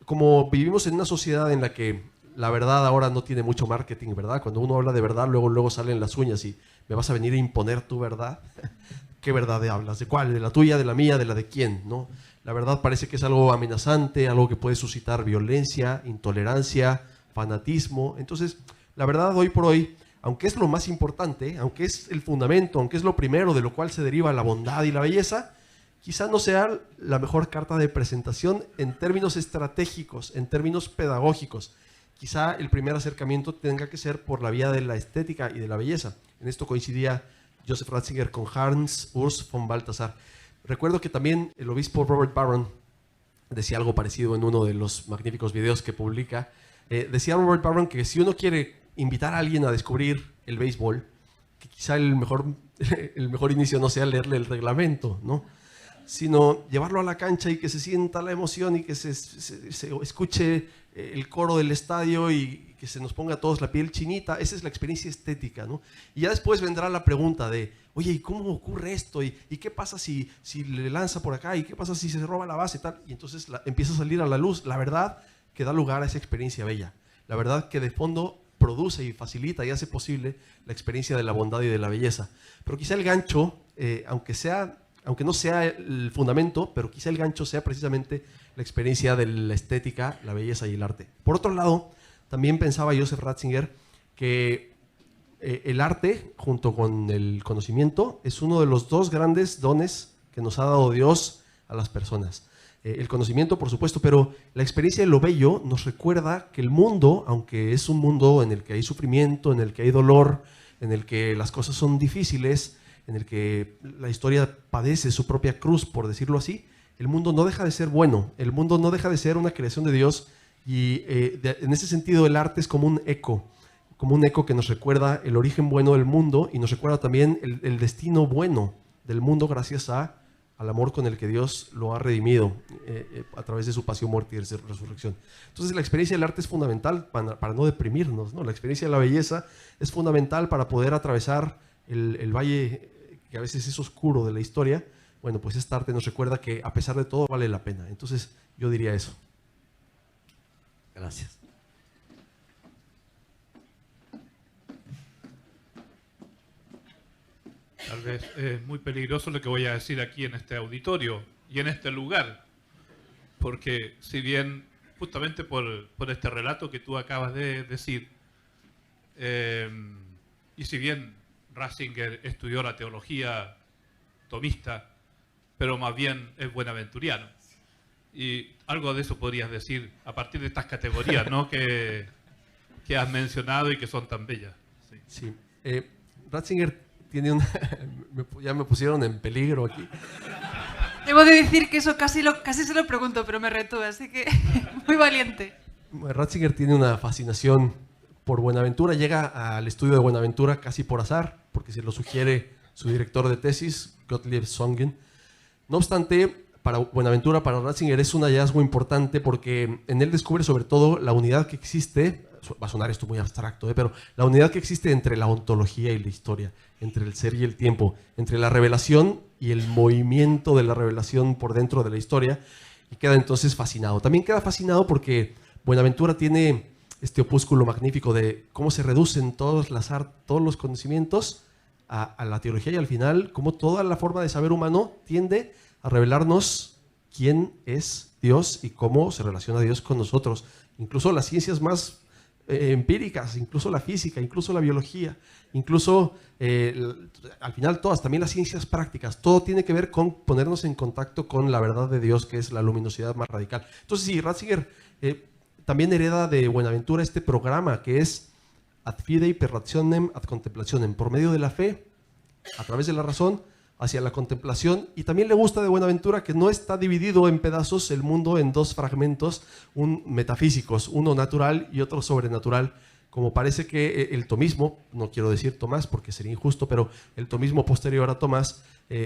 como vivimos en una sociedad en la que la verdad ahora no tiene mucho marketing, ¿verdad? Cuando uno habla de verdad, luego salen las uñas y me vas a venir a imponer tu verdad. ¿Qué verdad hablas? ¿De cuál? ¿De la tuya, de la mía, de la de quién? ¿No? La verdad parece que es algo amenazante, algo que puede suscitar violencia, intolerancia, fanatismo. Entonces, la verdad hoy por hoy, aunque es lo más importante, aunque es el fundamento, aunque es lo primero de lo cual se deriva la bondad y la belleza, quizá no sea la mejor carta de presentación en términos estratégicos, en términos pedagógicos. Quizá el primer acercamiento tenga que ser por la vía de la estética y de la belleza. En esto coincidía Joseph Ratzinger con Hans Urs von Balthasar. Recuerdo que también el obispo Robert Barron decía algo parecido en uno de los magníficos videos que publica. Decía Robert Barron que si uno quiere invitar a alguien a descubrir el béisbol, que quizá el mejor inicio no sea leerle el reglamento, ¿no? Sino llevarlo a la cancha y que se sienta la emoción y que se escuche el coro del estadio y que se nos ponga a todos la piel chinita. Esa es la experiencia estética, ¿no? Y ya después vendrá la pregunta de, oye, ¿y cómo ocurre esto? ¿Y qué pasa si le lanza por acá? ¿Y qué pasa si se roba la base? Tal? Y entonces empieza a salir a la luz la verdad que da lugar a esa experiencia bella. La verdad que de fondo produce y facilita y hace posible la experiencia de la bondad y de la belleza. Pero quizá el gancho, aunque no sea el fundamento, pero quizá el gancho sea precisamente la experiencia de la estética, la belleza y el arte. Por otro lado, también pensaba Joseph Ratzinger que el arte, junto con el conocimiento, es uno de los dos grandes dones que nos ha dado Dios a las personas. El conocimiento, por supuesto, pero la experiencia de lo bello nos recuerda que el mundo, aunque es un mundo en el que hay sufrimiento, en el que hay dolor, en el que las cosas son difíciles, en el que la historia padece su propia cruz, por decirlo así, el mundo no deja de ser bueno, el mundo no deja de ser una creación de Dios y en ese sentido el arte es como un eco que nos recuerda el origen bueno del mundo y nos recuerda también el destino bueno del mundo gracias al amor con el que Dios lo ha redimido a través de su pasión, muerte y resurrección. Entonces la experiencia del arte es fundamental para no deprimirnos, ¿no? La experiencia de la belleza es fundamental para poder atravesar el valle que a veces es oscuro de la historia. Bueno, pues esta arte nos recuerda que a pesar de todo vale la pena. Entonces yo diría eso. Gracias. Tal vez es muy peligroso lo que voy a decir aquí en este auditorio y en este lugar, porque si bien, justamente por este relato que tú acabas de decir, y si bien Ratzinger estudió la teología tomista, pero más bien es buenaventuriano, y algo de eso podrías decir a partir de estas categorías, ¿no? que has mencionado y que son tan bellas. Sí. Ratzinger tiene una... ya me pusieron en peligro aquí. Debo de decir que eso casi se lo pregunto, pero me retuve, así que muy valiente. Ratzinger tiene una fascinación por Buenaventura, llega al estudio de Buenaventura casi por azar, porque se lo sugiere su director de tesis, Gottlieb Songen. No obstante, para Buenaventura, para Ratzinger es un hallazgo importante porque en él descubre sobre todo la unidad que existe, va a sonar esto muy abstracto, pero la unidad que existe entre la ontología y la historia, entre el ser y el tiempo, entre la revelación y el movimiento de la revelación por dentro de la historia, y queda entonces fascinado. También queda fascinado porque Buenaventura tiene este opúsculo magnífico de cómo se reducen todos los conocimientos a la teología y al final cómo toda la forma de saber humano tiende a revelarnos quién es Dios y cómo se relaciona Dios con nosotros. Incluso las ciencias más empíricas, incluso la física, incluso la biología, incluso al final todas, también las ciencias prácticas, todo tiene que ver con ponernos en contacto con la verdad de Dios, que es la luminosidad más radical. Entonces sí, Ratzinger también hereda de Buenaventura este programa que es ad fidei per rationem ad contemplationem, por medio de la fe, a través de la razón, hacia la contemplación. Y también le gusta de Buenaventura que no está dividido en pedazos el mundo en dos fragmentos, metafísicos, uno natural y otro sobrenatural, como parece que el tomismo, no quiero decir Tomás porque sería injusto, pero el tomismo posterior a Tomás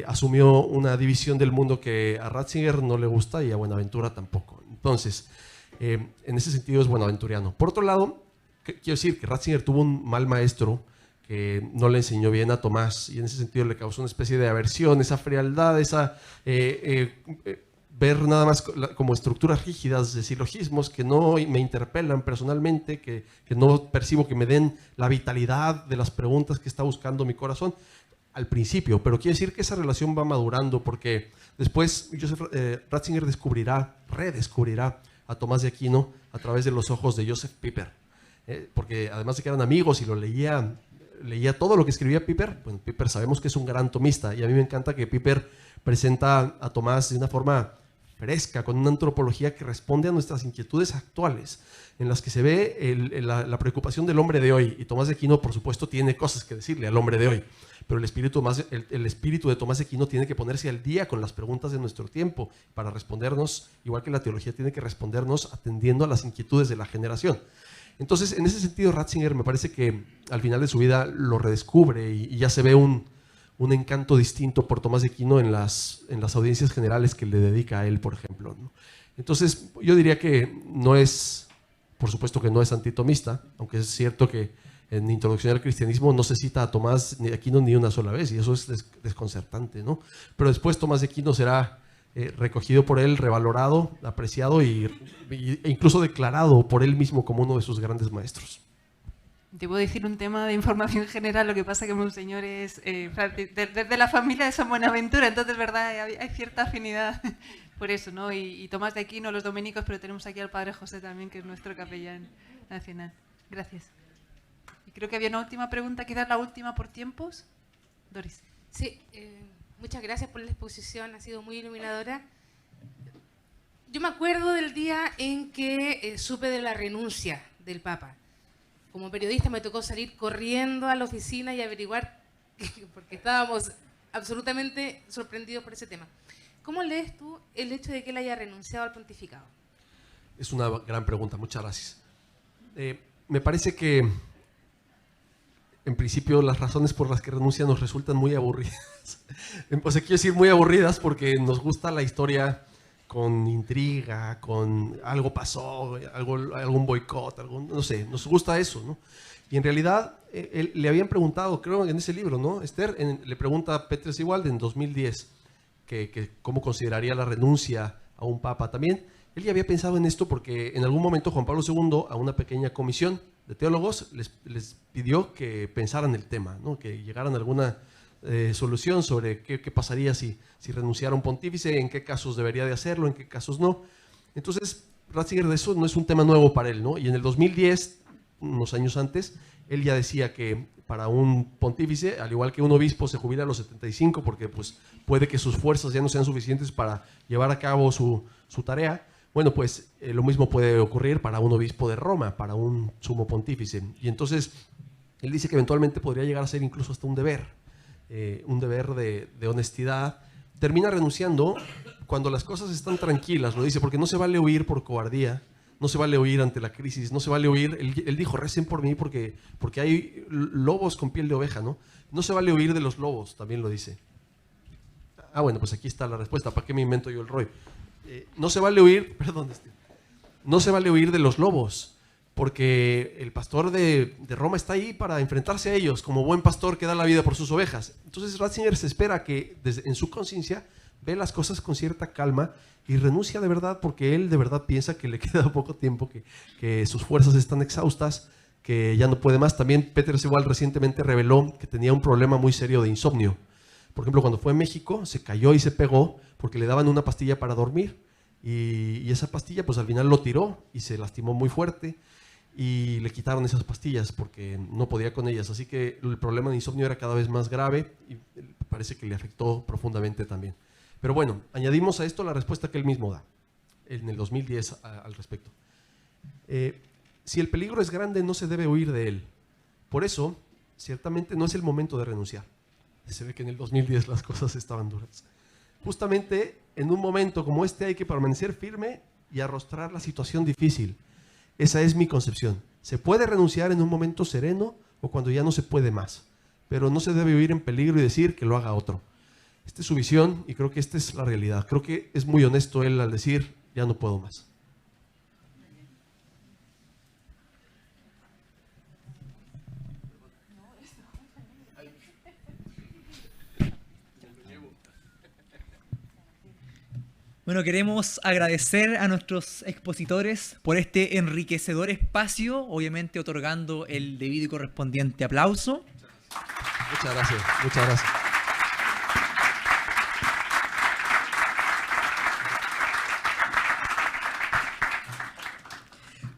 asumió una división del mundo que a Ratzinger no le gusta y a Buenaventura tampoco. Entonces, en ese sentido es buenaventuriano. Por otro lado, quiero decir que Ratzinger tuvo un mal maestro que no le enseñó bien a Tomás y en ese sentido le causó una especie de aversión, esa frialdad, esa ver nada más como estructuras rígidas de silogismos que no me interpelan personalmente, que no percibo que me den la vitalidad de las preguntas que está buscando mi corazón al principio. Pero quiere decir que esa relación va madurando porque después Ratzinger redescubrirá a Tomás de Aquino a través de los ojos de Joseph Pieper. Porque además de que eran amigos y lo leía todo lo que escribía Pieper. Bueno, Pieper sabemos que es un gran tomista y a mí me encanta que Pieper presenta a Tomás de una forma fresca, con una antropología que responde a nuestras inquietudes actuales, en las que se ve la preocupación del hombre de hoy. Y Tomás de Aquino, por supuesto, tiene cosas que decirle al hombre de hoy, pero el espíritu de Tomás de Aquino tiene que ponerse al día con las preguntas de nuestro tiempo para respondernos, igual que la teología tiene que respondernos atendiendo a las inquietudes de la generación. Entonces, en ese sentido, Ratzinger me parece que al final de su vida lo redescubre y ya se ve un encanto distinto por Tomás de Aquino en las audiencias generales que le dedica a él, por ejemplo, ¿no? Entonces, yo diría que no es, por supuesto que no es antitomista, aunque es cierto que en Introducción al Cristianismo no se cita a Tomás de Aquino ni una sola vez, y eso es desconcertante, ¿no? Pero después Tomás de Aquino será recogido por él, revalorado, apreciado e incluso declarado por él mismo como uno de sus grandes maestros. Debo decir un tema de información general, lo que pasa que Monseñor es de la familia de San Buenaventura, entonces, ¿verdad? Hay cierta afinidad por eso, ¿no? Y Tomás de Aquino, los dominicos, pero tenemos aquí al Padre José también, que es nuestro capellán nacional. Gracias. Y creo que había una última pregunta, quizás la última por tiempos. Doris. Sí, muchas gracias por la exposición, ha sido muy iluminadora. Yo me acuerdo del día en que supe de la renuncia del Papa. Como periodista me tocó salir corriendo a la oficina y averiguar, porque estábamos absolutamente sorprendidos por ese tema. ¿Cómo lees tú el hecho de que él haya renunciado al pontificado? Es una gran pregunta, muchas gracias. Me parece que, en principio, las razones por las que renuncia nos resultan muy aburridas. O sea, quiero decir muy aburridas porque nos gusta la historia con intriga, con algo pasó, algún boicot, no sé, nos gusta eso, ¿no? Y en realidad le habían preguntado, creo en ese libro, ¿no? Esther le pregunta a Peter Sigwald en 2010 que cómo consideraría la renuncia a un papa. También él ya había pensado en esto porque en algún momento Juan Pablo II a una pequeña comisión de teólogos les pidió que pensaran el tema, ¿no? Que llegaran a alguna solución sobre qué pasaría si renunciara un pontífice, en qué casos debería de hacerlo, en qué casos no. Entonces, Ratzinger, de eso no es un tema nuevo para él, ¿no? Y en el 2010, unos años antes, él ya decía que para un pontífice, al igual que un obispo se jubila a los 75 porque pues, puede que sus fuerzas ya no sean suficientes para llevar a cabo su tarea, bueno, pues lo mismo puede ocurrir para un obispo de Roma, para un sumo pontífice. Y entonces, él dice que eventualmente podría llegar a ser incluso hasta un deber de honestidad. Termina renunciando cuando las cosas están tranquilas, lo dice, porque no se vale huir por cobardía, no se vale huir ante la crisis, no se vale huir. Él dijo, recen por mí porque hay lobos con piel de oveja, ¿no? No se vale huir de los lobos, también lo dice. Ah, bueno, pues aquí está la respuesta, ¿para qué me invento yo el rollo? No se vale huir, no se vale huir de los lobos, porque el pastor de Roma está ahí para enfrentarse a ellos, como buen pastor que da la vida por sus ovejas. Entonces Ratzinger se espera que en su conciencia ve las cosas con cierta calma y renuncia de verdad, porque él de verdad piensa que le queda poco tiempo, que sus fuerzas están exhaustas, que ya no puede más. También Peter Sewell recientemente reveló que tenía un problema muy serio de insomnio. Por ejemplo, cuando fue a México, se cayó y se pegó porque le daban una pastilla para dormir. Y esa pastilla, pues al final lo tiró y se lastimó muy fuerte. Y le quitaron esas pastillas porque no podía con ellas. Así que el problema de insomnio era cada vez más grave y parece que le afectó profundamente también. Pero bueno, añadimos a esto la respuesta que él mismo da en el 2010 al respecto. Si el peligro es grande, no se debe huir de él. Por eso, ciertamente no es el momento de renunciar. Se ve que en el 2010 las cosas estaban duras. Justamente en un momento como este hay que permanecer firme y arrostrar la situación difícil. Esa es mi concepción. Se puede renunciar en un momento sereno o cuando ya no se puede más, pero no se debe huir en peligro y decir que lo haga otro. Esta es su visión y creo que esta es la realidad. Creo que es muy honesto él al decir, ya no puedo más. Bueno, queremos agradecer a nuestros expositores por este enriquecedor espacio, obviamente otorgando el debido y correspondiente aplauso. Muchas gracias, muchas gracias.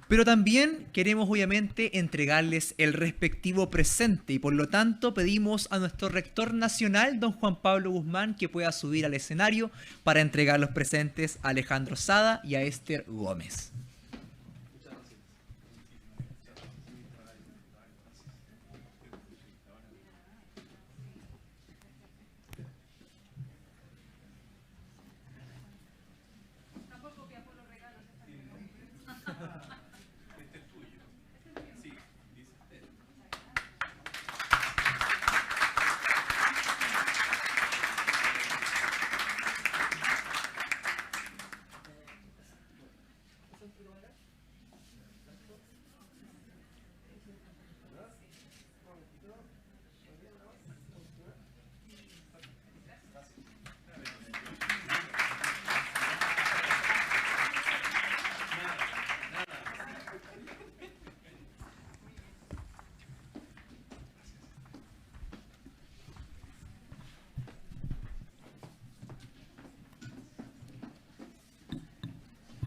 Pero también queremos obviamente entregarles el respectivo presente y por lo tanto pedimos a nuestro rector nacional, don Juan Pablo Guzmán, que pueda subir al escenario para entregar los presentes a Alejandro Sada y a Esther Gómez.